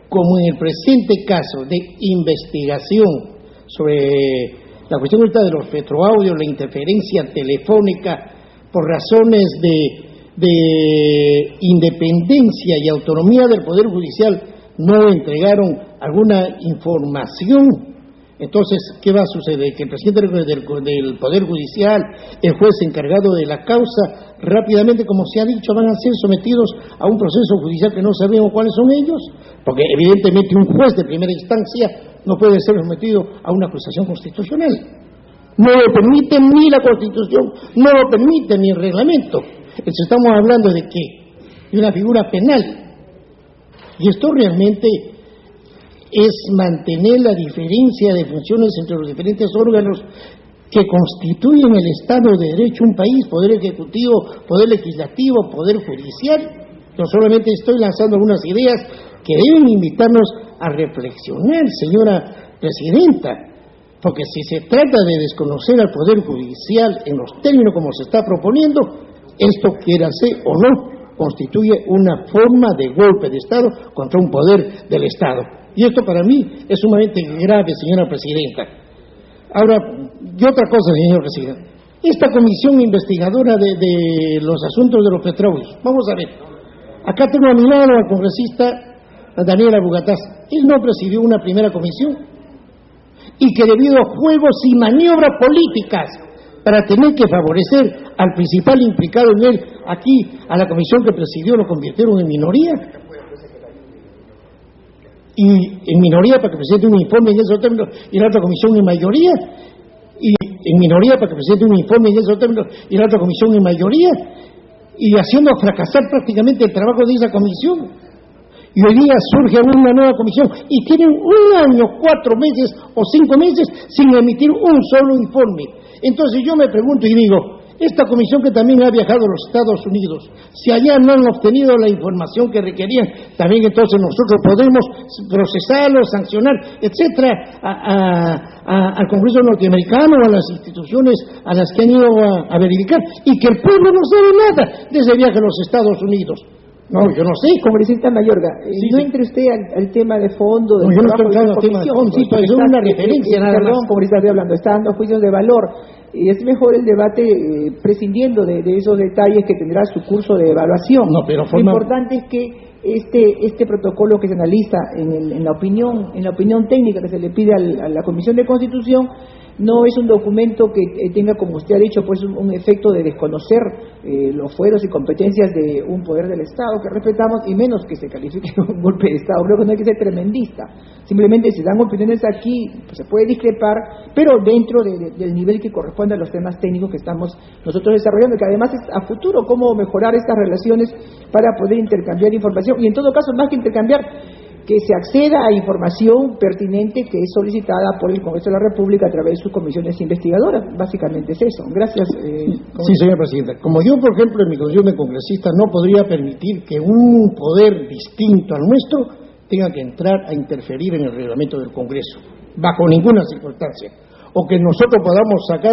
como en el presente caso de investigación sobre la cuestión de los petroaudios, la interferencia telefónica, por razones de independencia y autonomía del Poder Judicial, no entregaron alguna información, entonces, ¿qué va a suceder? Que el presidente del Poder Judicial, el juez encargado de la causa, rápidamente, como se ha dicho, van a ser sometidos a un proceso judicial que no sabemos cuáles son ellos, porque evidentemente un juez de primera instancia no puede ser sometido a una acusación constitucional. No lo permite ni la Constitución, no lo permite ni el reglamento. Entonces estamos hablando de ¿qué? De una figura penal. Y esto realmente es mantener la diferencia de funciones entre los diferentes órganos que constituyen el Estado de Derecho un país: Poder Ejecutivo, Poder Legislativo, Poder Judicial. Yo solamente estoy lanzando algunas ideas que deben invitarnos a reflexionar, señora Presidenta, porque si se trata de desconocer al Poder Judicial en los términos como se está proponiendo, esto, quiérase o no, constituye una forma de golpe de Estado contra un poder del Estado. Y esto para mí es sumamente grave, señora Presidenta. Ahora, y otra cosa, señor Presidente. Esta comisión investigadora de los asuntos de los petróleos, vamos a ver, acá tengo a mi lado al congresista Daniela Bugatás. Él no presidió una primera comisión y que debido a juegos y maniobras políticas para tener que favorecer al principal implicado en él, aquí a la comisión que presidió lo convirtieron en minoría. Y en minoría para que presente un informe en esos términos y la otra comisión en mayoría. Y en minoría para que presente un informe en esos términos y la otra comisión en mayoría. Y haciendo fracasar prácticamente el trabajo de esa comisión. Y hoy día surge una nueva comisión y tienen 1 año, 4 meses o 5 meses sin emitir un solo informe. Entonces yo me pregunto y digo, esta comisión que también ha viajado a los Estados Unidos, si allá no han obtenido la información que requerían, también entonces nosotros podemos procesarlo, sancionar, etcétera, al Congreso norteamericano o a las instituciones a las que han ido a verificar, y que el pueblo no sabe nada de ese viaje a los Estados Unidos. No, yo no sé. Congresista Mayorga, sí, no sí. entre usted al tema de fondo. No, yo no estoy hablando del tema de fondo, sí, pero es una referencia nada más. Perdón, congresista, estoy hablando, está dando juicios de valor. Y es mejor el debate prescindiendo de esos detalles que tendrá su curso de evaluación. No, pero Lo importante es que este protocolo que se analiza en la opinión técnica que se le pide a la Comisión de Constitución no es un documento que tenga, como usted ha dicho, pues un efecto de desconocer los fueros y competencias de un poder del Estado que respetamos, y menos que se califique un golpe de Estado. Creo que no hay que ser tremendista. Simplemente se dan opiniones aquí, pues se puede discrepar, pero dentro del nivel que corresponde a los temas técnicos que estamos nosotros desarrollando, que además es a futuro cómo mejorar estas relaciones para poder intercambiar información, y en todo caso, más que intercambiar, que se acceda a información pertinente que es solicitada por el Congreso de la República a través de sus comisiones investigadoras. Básicamente es eso. Gracias. Sí, señora presidenta. Como yo, por ejemplo, en mi condición de congresista, no podría permitir que un poder distinto al nuestro tenga que entrar a interferir en el reglamento del Congreso, bajo ninguna circunstancia. O que nosotros podamos sacar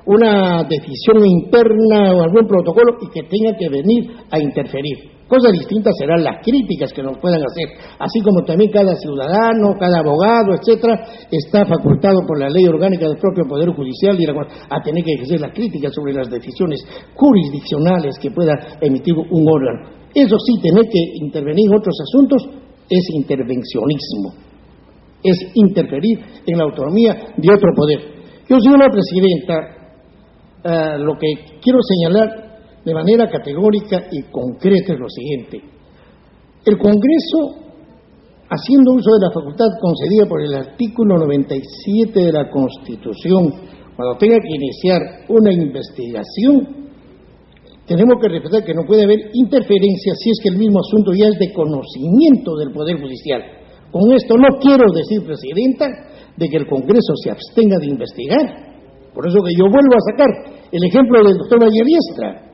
una decisión interna o algún protocolo y que tenga que venir a interferir. Cosas distintas serán las críticas que nos puedan hacer, así como también cada ciudadano, cada abogado, etcétera, está facultado por la ley orgánica del propio Poder Judicial a tener que ejercer las críticas sobre las decisiones jurisdiccionales que pueda emitir un órgano. Eso sí, tener que intervenir en otros asuntos es intervencionismo, es interferir en la autonomía de otro poder. Yo, señora presidenta, lo que quiero señalar de manera categórica y concreta es lo siguiente: el Congreso, haciendo uso de la facultad concedida por el artículo 97 de la Constitución, cuando tenga que iniciar una investigación, tenemos que respetar que no puede haber interferencia si es que el mismo asunto ya es de conocimiento del Poder Judicial. Con esto no quiero decir, presidenta, de que el Congreso se abstenga de investigar. Por eso que yo vuelvo a sacar el ejemplo del doctor Valleviestra.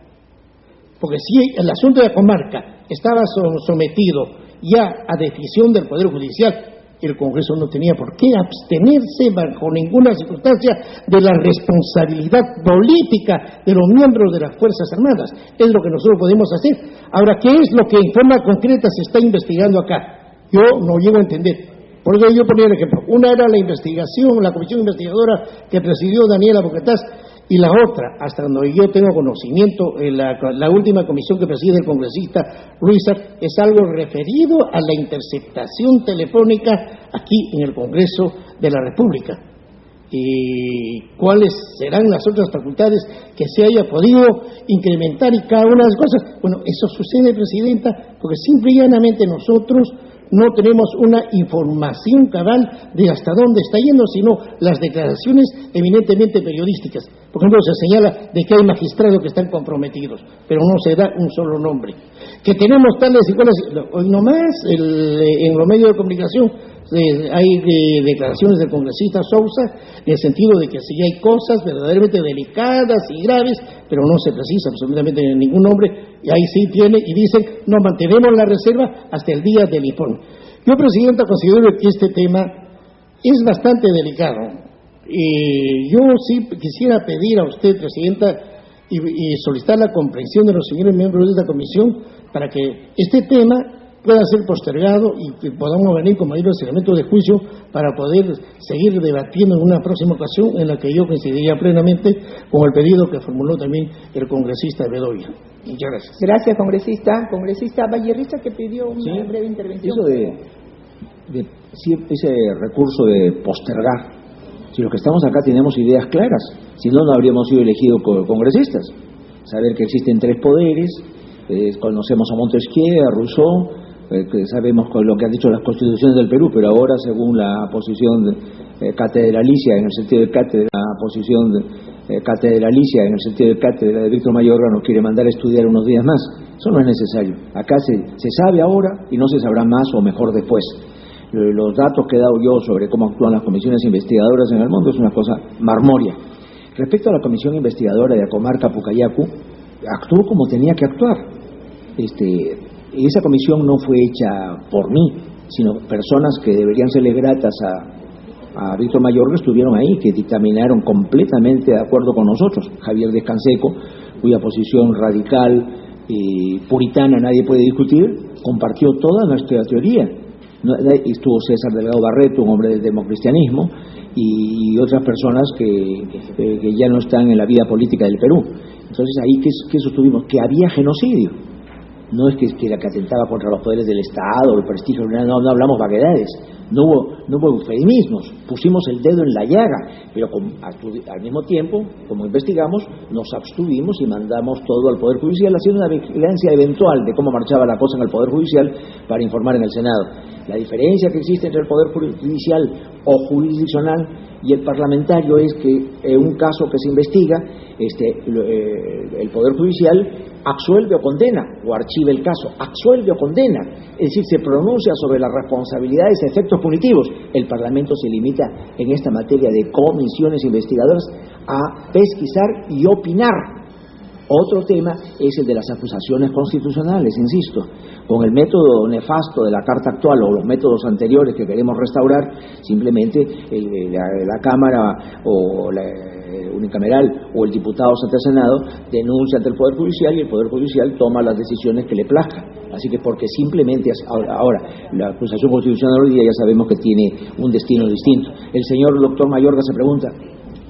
Porque si el asunto de la comarca estaba sometido ya a decisión del Poder Judicial, el Congreso no tenía por qué abstenerse bajo ninguna circunstancia de la responsabilidad política de los miembros de las Fuerzas Armadas. Es lo que nosotros podemos hacer. Ahora, ¿qué es lo que en forma concreta se está investigando acá? Yo no llego a entender. Por eso yo ponía el ejemplo. Una era la investigación, la comisión investigadora que presidió Daniela Bugatás, y la otra, hasta donde yo tengo conocimiento, la última comisión que preside el congresista Ruizar, es algo referido a la interceptación telefónica aquí en el Congreso de la República. ¿Y cuáles serán las otras facultades que se haya podido incrementar y cada una de las cosas? Bueno, eso sucede, presidenta, porque simple y llanamente nosotros no tenemos una información cabal de hasta dónde está yendo, sino las declaraciones eminentemente periodísticas. Por ejemplo, se señala de que hay magistrados que están comprometidos, pero no se da un solo nombre. Que tenemos tales y cuales, hoy nomás en los medios de comunicación hay declaraciones del congresista Sousa en el sentido de que si hay cosas verdaderamente delicadas y graves, pero no se precisa absolutamente ningún nombre, y ahí sí tiene y dicen, no, mantenemos la reserva hasta el día del informe. Yo, presidenta, considero que este tema es bastante delicado, y yo sí quisiera pedir a usted, presidenta, y solicitar la comprensión de los señores miembros de esta comisión para que este tema pueda ser postergado y que podamos venir con mayores elementos de juicio para poder seguir debatiendo en una próxima ocasión en la que yo coincidiría plenamente con el pedido que formuló también el congresista Bedoya. Muchas gracias. Gracias, congresista. Congresista Vallerriestra, que pidió una breve intervención. Eso ese recurso de postergar. Si los que estamos acá tenemos ideas claras, si no, no habríamos sido elegidos congresistas. Saber que existen tres poderes, conocemos a Montesquieu, a Rousseau, sabemos con lo que han dicho las constituciones del Perú, pero ahora, según la posición catedralicia, en el sentido de cátedra, la posición catedralicia, en el sentido de cátedra de Víctor Mayorga, nos quiere mandar a estudiar unos días más. Eso no es necesario. Acá se sabe ahora y no se sabrá más o mejor después. Los datos que he dado yo sobre cómo actúan las comisiones investigadoras en el mundo es una cosa marmoria. Respecto a la comisión investigadora de la comarca Pucayacu, actuó como tenía que actuar. Esa comisión no fue hecha por mí, sino personas que deberían serles gratas a Víctor Mayorga estuvieron ahí, que dictaminaron completamente de acuerdo con nosotros. Javier Descanseco, cuya posición radical y puritana nadie puede discutir, compartió toda nuestra teoría. Estuvo César Delgado Barreto, un hombre del democristianismo, y otras personas que ya no están en la vida política del Perú. Entonces ahí ¿qué sostuvimos? Que había genocidio. No es que atentaba contra los poderes del Estado, el prestigio, no hablamos vaguedades, no hubo eufemismos, pusimos el dedo en la llaga, pero al mismo tiempo, como investigamos, nos abstuvimos y mandamos todo al Poder Judicial, haciendo una vigilancia eventual de cómo marchaba la cosa en el Poder Judicial para informar en el Senado. La diferencia que existe entre el Poder Judicial o jurisdiccional y el parlamentario es que en un caso que se investiga, el Poder Judicial absuelve o condena, o archiva el caso, absuelve o condena, es decir, se pronuncia sobre las responsabilidades y efectos punitivos. El Parlamento se limita en esta materia de comisiones investigadoras a pesquisar y opinar. Otro tema es el de las acusaciones constitucionales, insisto, con el método nefasto de la Carta actual o los métodos anteriores que queremos restaurar, simplemente la Cámara o la unicameral o el diputado ante el Senado denuncia ante el Poder Judicial y el Poder Judicial toma las decisiones que le plazcan. Así que porque simplemente ahora la acusación constitucional hoy día ya sabemos que tiene un destino distinto. El señor doctor Mayorga se pregunta,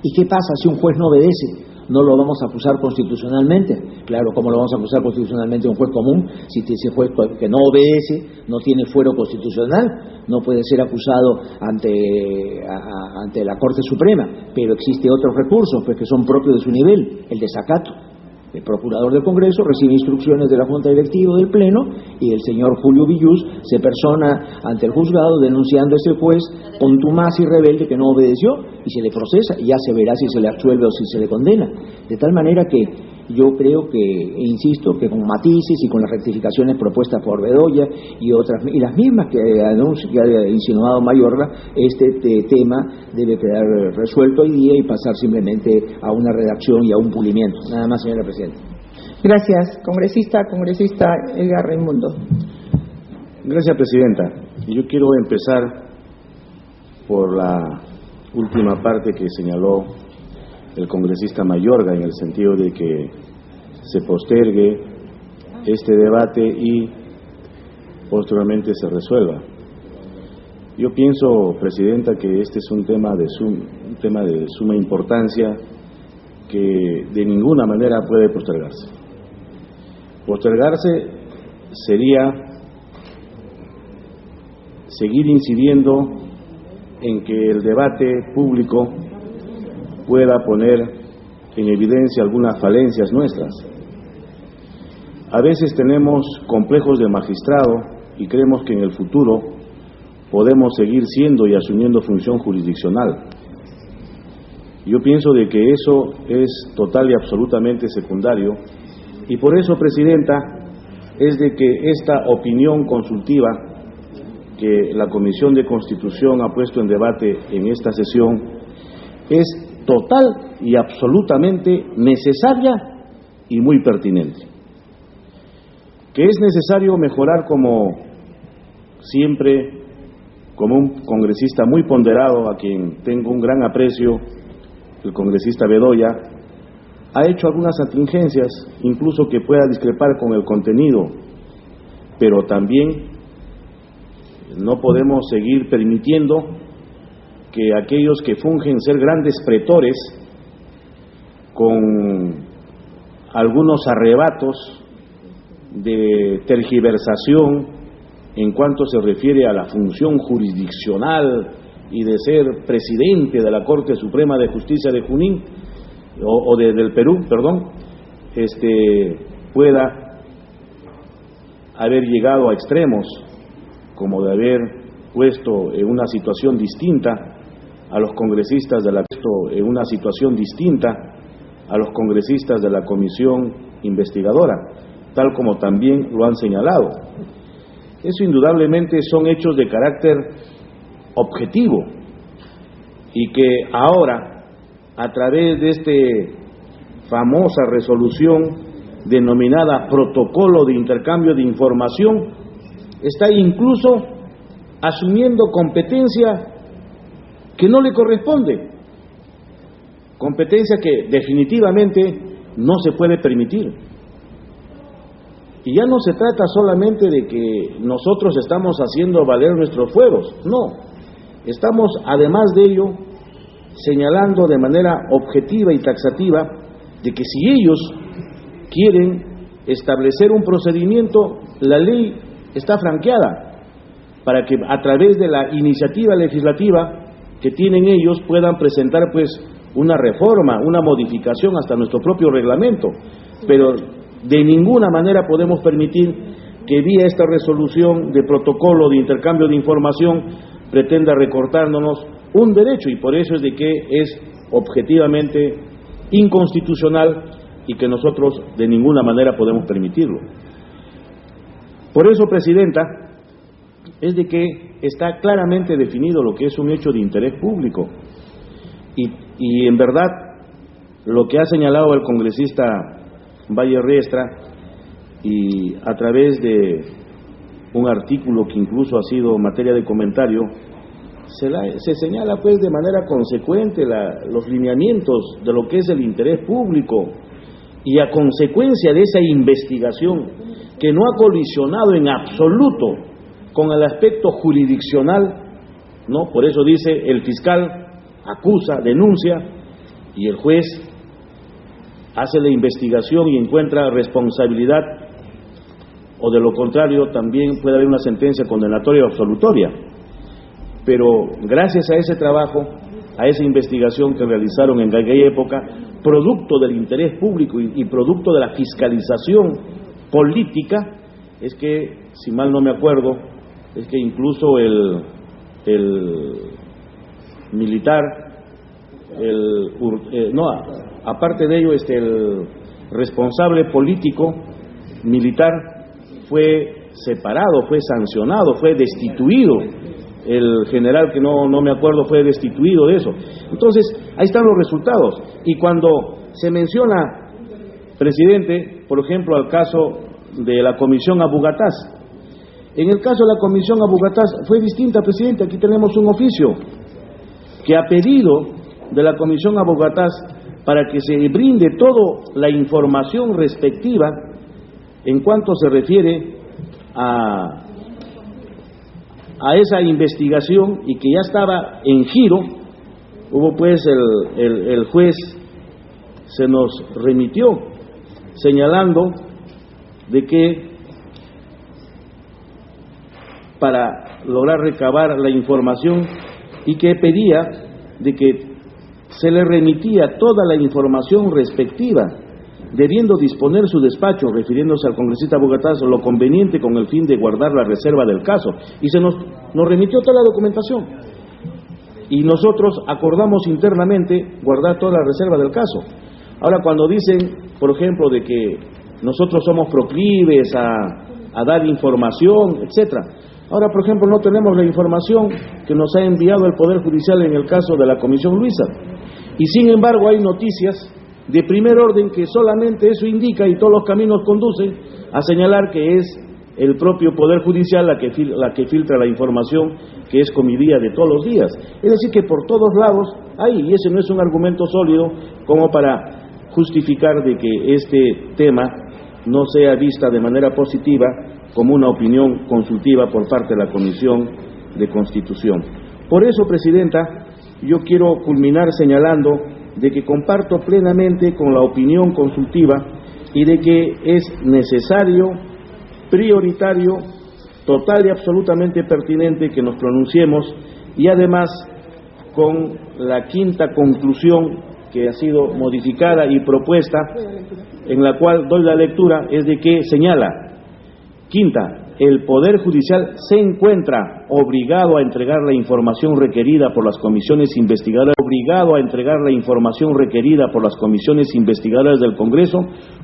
¿y qué pasa si un juez no obedece? ¿No lo vamos a acusar constitucionalmente? Claro, ¿cómo lo vamos a acusar constitucionalmente a un juez común? Si ese juez que no obedece no tiene fuero constitucional, no puede ser acusado ante la Corte Suprema, pero existe otros recursos pues, que son propios de su nivel, el desacato. El procurador del Congreso recibe instrucciones de la Junta Directiva del Pleno y el señor Julio Villús se persona ante el juzgado denunciando a ese juez contumaz y rebelde que no obedeció y se le procesa y ya se verá si se le absuelve o si se le condena. De tal manera que yo creo que, e insisto, que con matices y con las rectificaciones propuestas por Bedoya y las mismas que ha insinuado Mayorga, este tema debe quedar resuelto hoy día y pasar simplemente a una redacción y a un pulimiento. Nada más, señora Presidenta. Gracias, congresista Edgar Raimundo. Gracias, Presidenta. Yo quiero empezar por la última parte que señaló el congresista Mayorga, en el sentido de que se postergue este debate y posteriormente se resuelva. Yo pienso, Presidenta, que este es un tema de suma importancia que de ninguna manera puede postergarse. Postergarse sería seguir incidiendo en que el debate público pueda poner en evidencia algunas falencias nuestras. A veces tenemos complejos de magistrado y creemos que en el futuro podemos seguir siendo y asumiendo función jurisdiccional. Yo pienso de que eso es total y absolutamente secundario y por eso, Presidenta, es de que esta opinión consultiva que la Comisión de Constitución ha puesto en debate en esta sesión es total y absolutamente necesaria y muy pertinente. Que es necesario mejorar, como siempre, como un congresista muy ponderado, a quien tengo un gran aprecio, el congresista Bedoya, ha hecho algunas atingencias, incluso que pueda discrepar con el contenido, pero también no podemos seguir permitiendo que aquellos que fungen ser grandes pretores con algunos arrebatos de tergiversación en cuanto se refiere a la función jurisdiccional y de ser presidente de la Corte Suprema de Justicia de Junín del Perú, perdón, pueda haber llegado a extremos como de haber puesto en una situación distinta a los congresistas de la comisión investigadora, tal como también lo han señalado. Eso indudablemente son hechos de carácter objetivo y que ahora, a través de esta famosa resolución denominada Protocolo de Intercambio de Información, está incluso asumiendo competencia que no le corresponde, competencia que definitivamente no se puede permitir. Y ya no se trata solamente de que nosotros estamos haciendo valer nuestros fueros, no, estamos además de ello señalando de manera objetiva y taxativa de que si ellos quieren establecer un procedimiento, la ley está franqueada para que a través de la iniciativa legislativa que tienen ellos puedan presentar pues una reforma, una modificación hasta nuestro propio reglamento, pero de ninguna manera podemos permitir que vía esta resolución de protocolo de intercambio de información pretenda recortándonos un derecho, y por eso es de que es objetivamente inconstitucional y que nosotros de ninguna manera podemos permitirlo. Por eso, Presidenta, es de que está claramente definido lo que es un hecho de interés público y en verdad lo que ha señalado el congresista Valle Riestra, y a través de un artículo que incluso ha sido materia de comentario, se señala pues de manera consecuente los lineamientos de lo que es el interés público, y a consecuencia de esa investigación que no ha colisionado en absoluto con el aspecto jurisdiccional, ¿no? Por eso dice el fiscal acusa, denuncia, y el juez hace la investigación y encuentra responsabilidad, o de lo contrario también puede haber una sentencia condenatoria o absolutoria. Pero gracias a ese trabajo, a esa investigación que realizaron en aquella época, producto del interés público y producto de la fiscalización política, es que, si mal no me acuerdo, es que incluso el militar, aparte de ello, el responsable político militar fue separado, fue sancionado, fue destituido. El general, que no me acuerdo, fue destituido de eso. Entonces, ahí están los resultados. Y cuando se menciona, presidente, por ejemplo, al caso de la comisión Abu Gataz, en el caso de la comisión Abu Gataz fue distinta, presidente. Aquí tenemos un oficio que ha pedido de la comisión Abu Gataz para que se brinde toda la información respectiva en cuanto se refiere a esa investigación, y que ya estaba en giro. Hubo pues el juez se nos remitió señalando de que para lograr recabar la información, y que pedía de que se le remitía toda la información respectiva, debiendo disponer su despacho, refiriéndose al congresista Abu Gataz, lo conveniente con el fin de guardar la reserva del caso. Y se nos remitió toda la documentación. Y nosotros acordamos internamente guardar toda la reserva del caso. Ahora, cuando dicen, por ejemplo, de que nosotros somos proclives a dar información, etcétera. Ahora, por ejemplo, no tenemos la información que nos ha enviado el Poder Judicial en el caso de la Comisión Luisa. Y sin embargo hay noticias de primer orden que solamente eso indica, y todos los caminos conducen a señalar que es el propio Poder Judicial la que filtra la información, que es comidía de todos los días. Es decir, que por todos lados hay, y ese no es un argumento sólido como para justificar de que este tema no sea vista de manera positiva como una opinión consultiva por parte de la Comisión de Constitución. Por eso, Presidenta, yo quiero culminar señalando de que comparto plenamente con la opinión consultiva y de que es necesario, prioritario, total y absolutamente pertinente que nos pronunciemos, y además con la quinta conclusión que ha sido modificada y propuesta, en la cual doy la lectura, es de que señala: quinta, el Poder Judicial se encuentra obligado a entregar la información requerida por las comisiones investigadoras, del Congreso,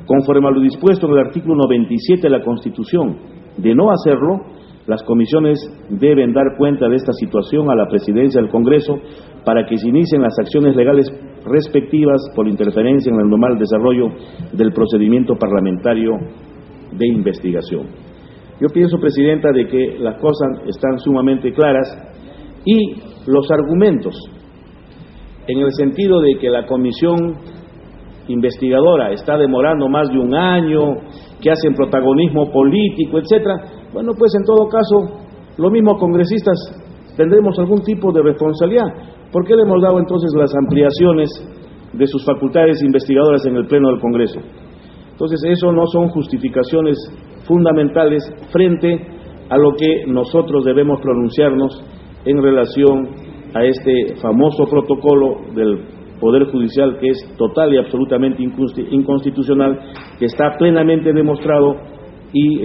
conforme a lo dispuesto en el artículo 97 de la Constitución. De no hacerlo, las comisiones deben dar cuenta de esta situación a la Presidencia del Congreso para que se inicien las acciones legales respectivas por interferencia en el normal desarrollo del procedimiento parlamentario de investigación. Yo pienso, Presidenta, de que las cosas están sumamente claras y los argumentos, en el sentido de que la comisión investigadora está demorando más de un año, que hacen protagonismo político, etcétera. Bueno, pues en todo caso, los mismos congresistas tendremos algún tipo de responsabilidad. ¿Por qué le hemos dado entonces las ampliaciones de sus facultades investigadoras en el Pleno del Congreso? Entonces, eso no son justificaciones fundamentales frente a lo que nosotros debemos pronunciarnos en relación a este famoso protocolo del Poder Judicial, que es total y absolutamente inconstitucional, que está plenamente demostrado y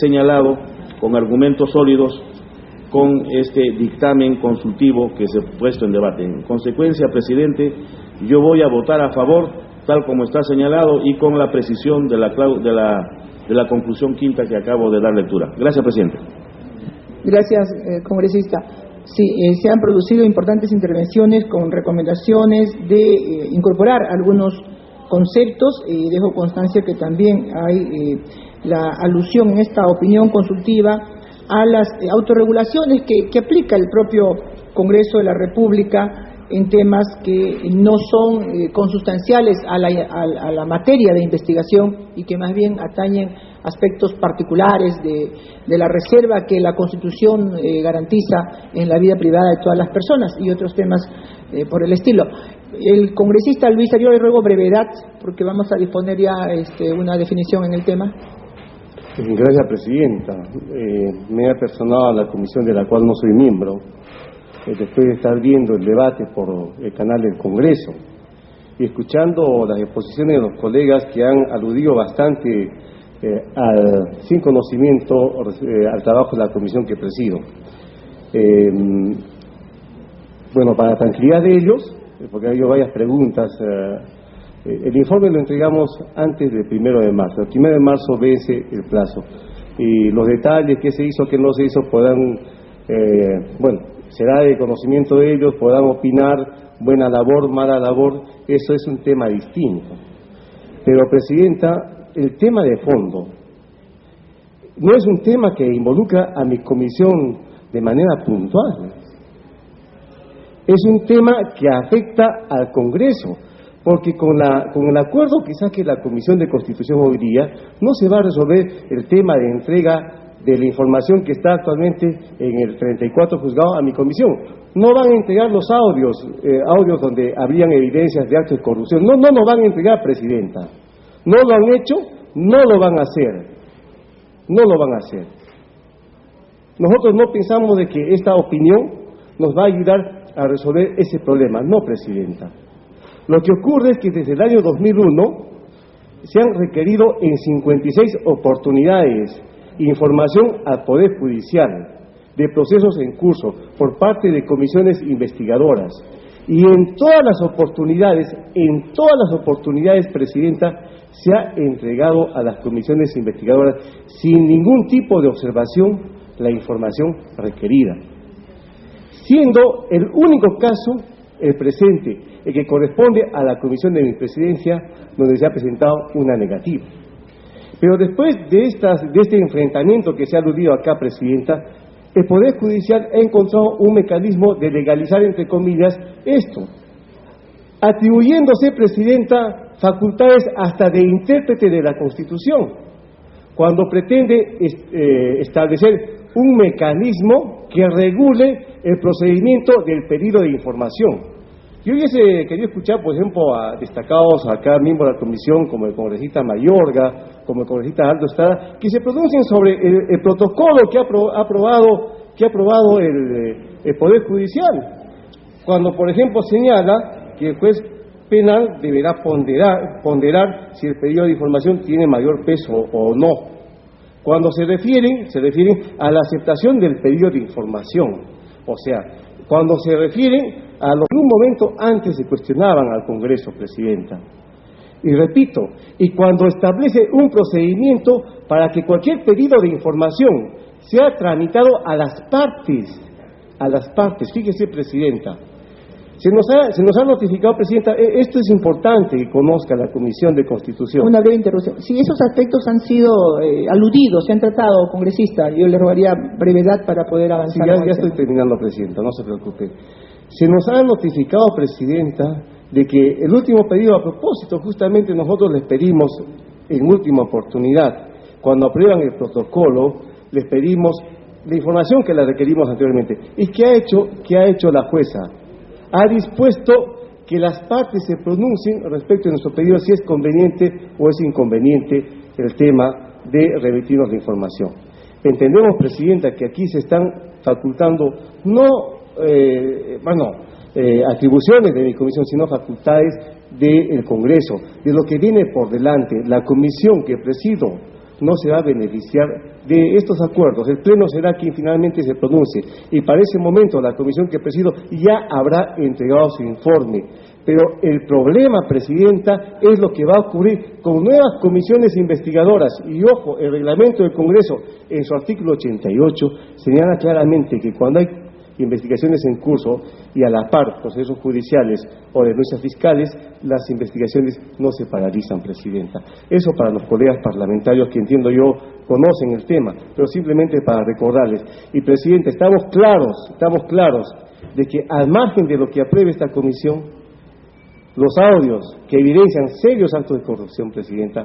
señalado con argumentos sólidos con este dictamen consultivo que se ha puesto en debate. En consecuencia, Presidente, yo voy a votar a favor, tal como está señalado y con la precisión de la conclusión quinta que acabo de dar lectura. Gracias, Presidente. Gracias, congresista. Sí, se han producido importantes intervenciones con recomendaciones de incorporar algunos conceptos. Dejo constancia que también hay la alusión en esta opinión consultiva a las autorregulaciones que aplica el propio Congreso de la República en temas que no son consustanciales a la materia de investigación y que más bien atañen aspectos particulares de la reserva que la Constitución garantiza en la vida privada de todas las personas y otros temas por el estilo. El congresista Luis, yo le ruego brevedad porque vamos a disponer ya una definición en el tema. Gracias, Presidenta. Me he apersonado a la comisión de la cual no soy miembro, después de estar viendo el debate por el canal del Congreso y escuchando las exposiciones de los colegas que han aludido bastante sin conocimiento al trabajo de la comisión que presido. Bueno, para la tranquilidad de ellos, porque ha habido varias preguntas, el informe lo entregamos antes del 1 de marzo. El 1 de marzo vence el plazo y los detalles, qué se hizo, qué no se hizo, podrán, será de conocimiento de ellos, podrán opinar, buena labor, mala labor, eso es un tema distinto. Pero, Presidenta, el tema de fondo no es un tema que involucra a mi comisión de manera puntual. Es un tema que afecta al Congreso, porque con el acuerdo que saque la Comisión de Constitución hoy día, no se va a resolver el tema de entrega de la información que está actualmente en el 34 juzgado a mi comisión. No van a entregar los audios donde habrían evidencias de actos de corrupción. No nos van a entregar, Presidenta. No lo han hecho, no lo van a hacer. No lo van a hacer. Nosotros no pensamos de que esta opinión nos va a ayudar a resolver ese problema. No, Presidenta. Lo que ocurre es que desde el año 2001 se han requerido en 56 oportunidades información al Poder Judicial de procesos en curso por parte de comisiones investigadoras. Y en todas las oportunidades, Presidenta, se ha entregado a las comisiones investigadoras sin ningún tipo de observación la información requerida. Siendo el único caso, el presente, el que corresponde a la comisión de mi presidencia, donde se ha presentado una negativa. Pero después de este enfrentamiento que se ha aludido acá, Presidenta, el Poder Judicial ha encontrado un mecanismo de legalizar, entre comillas, esto, atribuyéndose, Presidenta, facultades hasta de intérprete de la Constitución, cuando pretende establecer un mecanismo que regule el procedimiento del pedido de información. Yo hubiese querido escuchar, por ejemplo, a destacados acá miembros de la comisión, como el congresista Mayorga, como el congresista Aldo Estrada, que se pronuncien sobre el protocolo que ha aprobado el Poder Judicial. Cuando, por ejemplo, señala que el juez penal deberá ponderar si el pedido de información tiene mayor peso o no. Cuando se refieren a la aceptación del pedido de información. O sea, cuando se refieren a lo que un momento antes se cuestionaban al Congreso, Presidenta. Y repito, y cuando establece un procedimiento para que cualquier pedido de información sea tramitado a las partes, fíjese, Presidenta. Se nos ha notificado, Presidenta, esto es importante que conozca la Comisión de Constitución. Una breve interrupción. Si esos aspectos han sido aludidos, se han tratado, congresista, yo le rogaría brevedad para poder avanzar. Sí, ya estoy terminando, Presidenta, no se preocupe. Se nos ha notificado, Presidenta, de que el último pedido, a propósito, justamente nosotros les pedimos en última oportunidad, cuando aprueban el protocolo, les pedimos la información que la requerimos anteriormente. ¿Y qué ha hecho la jueza? Ha dispuesto que las partes se pronuncien respecto a nuestro pedido si es conveniente o es inconveniente el tema de remitirnos la información. Entendemos, Presidenta, que aquí se están facultando atribuciones de mi comisión, sino facultades del Congreso, de lo que viene por delante. La comisión que presido no se va a beneficiar de estos acuerdos. El Pleno será quien finalmente se pronuncie, y para ese momento la comisión que presido ya habrá entregado su informe. Pero el problema, Presidenta, es lo que va a ocurrir con nuevas comisiones investigadoras. Y ojo, el reglamento del Congreso, en su artículo 88, señala claramente que cuando hay investigaciones en curso y a la par procesos judiciales o denuncias fiscales, las investigaciones no se paralizan, Presidenta. Eso para los colegas parlamentarios que entiendo yo conocen el tema, pero simplemente para recordarles. Y, Presidenta, estamos claros de que al margen de lo que apruebe esta comisión, los audios que evidencian serios actos de corrupción, Presidenta,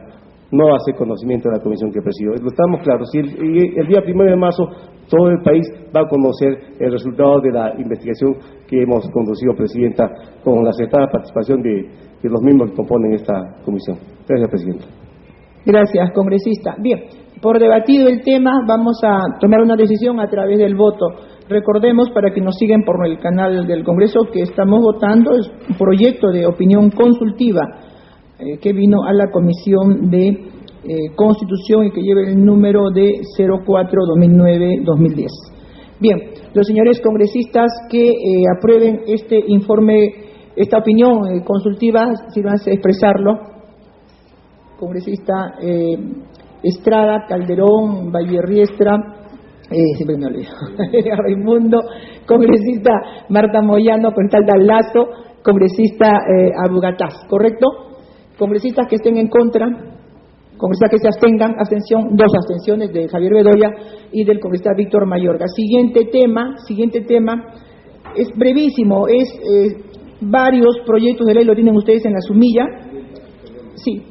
no va a ser conocimiento de la comisión que presido. Estamos claros. Y el día 1 de marzo todo el país va a conocer el resultado de la investigación que hemos conducido, Presidenta, con la acertada participación de los miembros que componen esta comisión. Gracias, Presidenta. Gracias, congresista. Bien, por debatido el tema, vamos a tomar una decisión a través del voto. Recordemos, para que nos siguen por el canal del Congreso, que estamos votando es un proyecto de opinión consultiva que vino a la Comisión de Constitución y que lleva el número de 04-2009-2010. Bien, los señores congresistas que aprueben este informe, esta opinión consultiva, sírvanse a expresarlo. Congresista Estrada, Calderón, Vallerriestra, siempre me olvido, Raimundo, congresista Marta Moyano, congresista Lazo, congresista Abugataz, ¿correcto? Congresistas que estén en contra, congresistas que se abstengan, abstención, 2 abstenciones de Javier Bedoya y del congresista Víctor Mayorga. Siguiente tema, es brevísimo, varios proyectos de ley lo tienen ustedes en la sumilla. Sí.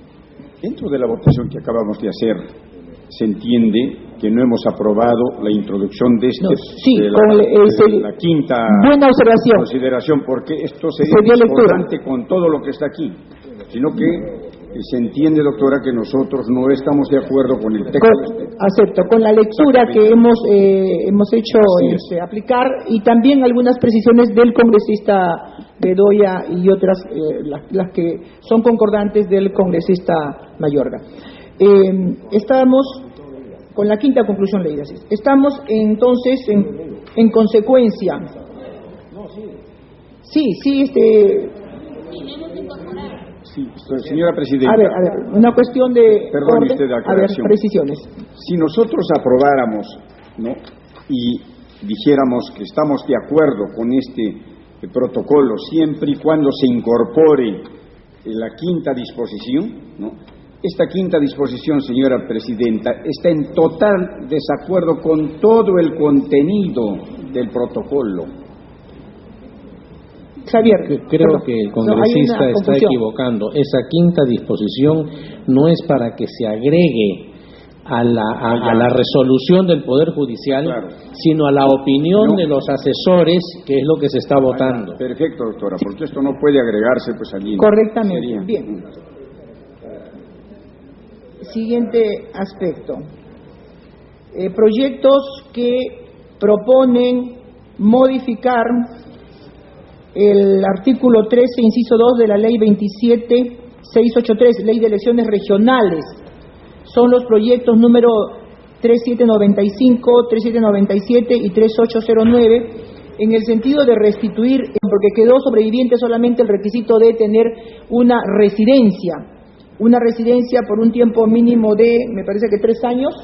Dentro de la votación que acabamos de hacer, se entiende que no hemos aprobado la introducción de la quinta buena observación. Consideración, porque esto sería importante con todo lo que está aquí, sino que se entiende, doctora, que nosotros no estamos de acuerdo con el texto. Acepto, con la lectura que hemos hecho aplicar, y también algunas precisiones del congresista Bedoya y otras, las que son concordantes del congresista Mayorga. Estamos con la quinta conclusión leída. Estamos entonces en consecuencia. Sí, señora Presidenta. A ver, una cuestión de... Perdón, usted de aclaración. Precisiones. Si nosotros aprobáramos, ¿no?, y dijéramos que estamos de acuerdo con este protocolo, siempre y cuando se incorpore la quinta disposición, ¿no?, esta quinta disposición, señora Presidenta, está en total desacuerdo con todo el contenido del protocolo. Javier, creo que el congresista está equivocando. Esa quinta disposición no es para que se agregue a la resolución del Poder Judicial, claro, sino a la opinión de los asesores, que es lo que se está votando. Perfecto, doctora, porque esto no puede agregarse pues allí. Correctamente. Sería. Bien. Siguiente aspecto. Proyectos que proponen modificar el artículo 13, inciso 2 de la Ley 27683, Ley de Elecciones Regionales. Son los proyectos número 3795, 3797 y 3809, en el sentido de restituir, porque quedó sobreviviente solamente el requisito de tener una residencia por un tiempo mínimo de, me parece que 3 años,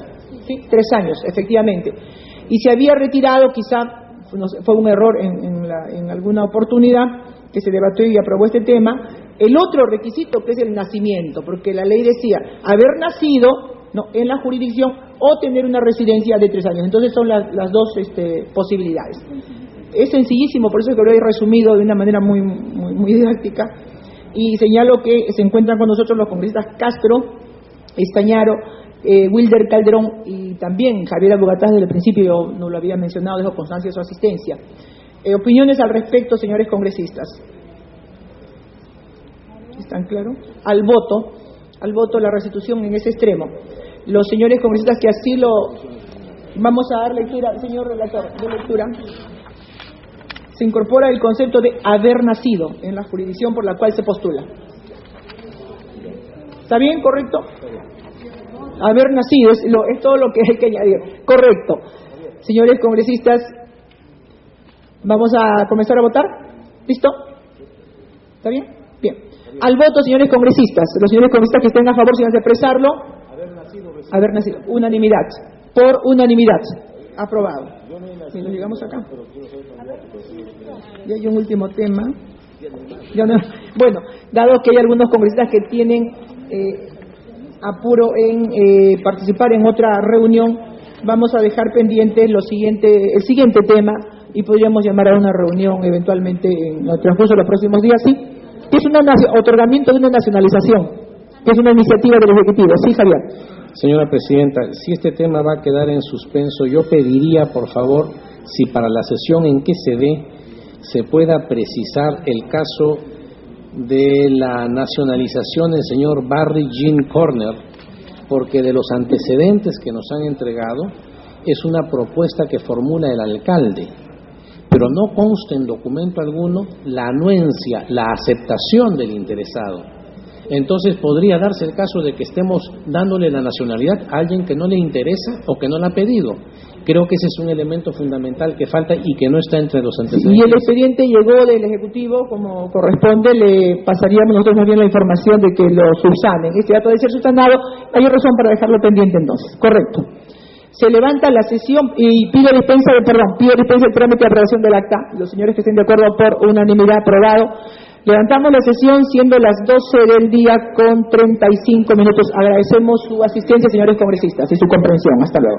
sí, 3 años, efectivamente. Y se había retirado, quizá fue un error en alguna oportunidad que se debatió y aprobó este tema, el otro requisito, que es el nacimiento, porque la ley decía haber nacido en la jurisdicción o tener una residencia de 3 años. Entonces son las dos posibilidades. Es sencillísimo, por eso es que lo he resumido de una manera muy, muy, muy didáctica, y señalo que se encuentran con nosotros los congresistas Castro, Estañaro, Wilder Calderón y también Javier Abogataz. Desde el principio no lo había mencionado, dejo constancia de su asistencia. Opiniones al respecto, señores congresistas. ¿Están claros? Al voto la restitución en ese extremo. Los señores congresistas que así lo... Vamos a dar lectura, señor relator, de lectura. Se incorpora el concepto de haber nacido en la jurisdicción por la cual se postula. ¿Está bien? ¿Correcto? Haber nacido es todo lo que hay que añadir. Correcto. Señores congresistas, vamos a comenzar a votar. ¿Listo? ¿Está bien? Bien. Al voto, señores congresistas. Los señores congresistas que estén a favor, si van a expresarlo. Haber nacido. Unanimidad. Por unanimidad. Aprobado. Si nos llegamos acá. Y hay un último tema. Bueno, dado que hay algunos congresistas que tienen apuro en participar en otra reunión, vamos a dejar pendiente el siguiente tema y podríamos llamar a una reunión eventualmente en el transcurso de los próximos días, ¿sí? Que es un otorgamiento de una nacionalización, que es una iniciativa del Ejecutivo. Sí, Javier. Señora Presidenta, si este tema va a quedar en suspenso, yo pediría, por favor, si para la sesión en que se dé, se pueda precisar el caso de la nacionalización del señor Barry Jean Corner, porque de los antecedentes que nos han entregado, es una propuesta que formula el alcalde, pero no consta en documento alguno la anuencia, la aceptación del interesado. Entonces podría darse el caso de que estemos dándole la nacionalidad a alguien que no le interesa o que no la ha pedido. Creo que ese es un elemento fundamental que falta y que no está entre los antecedentes. Y el expediente llegó del Ejecutivo como corresponde, le pasaríamos nosotros más bien la información de que lo subsanen. Este dato debe ser subsanado, hay razón para dejarlo pendiente entonces. Correcto. Se levanta la sesión y pido dispensa del trámite de aprobación del acta. Los señores que estén de acuerdo, por unanimidad, aprobado. Levantamos la sesión siendo las 12 del día con 35 minutos. Agradecemos su asistencia, señores congresistas, y su comprensión. Hasta luego.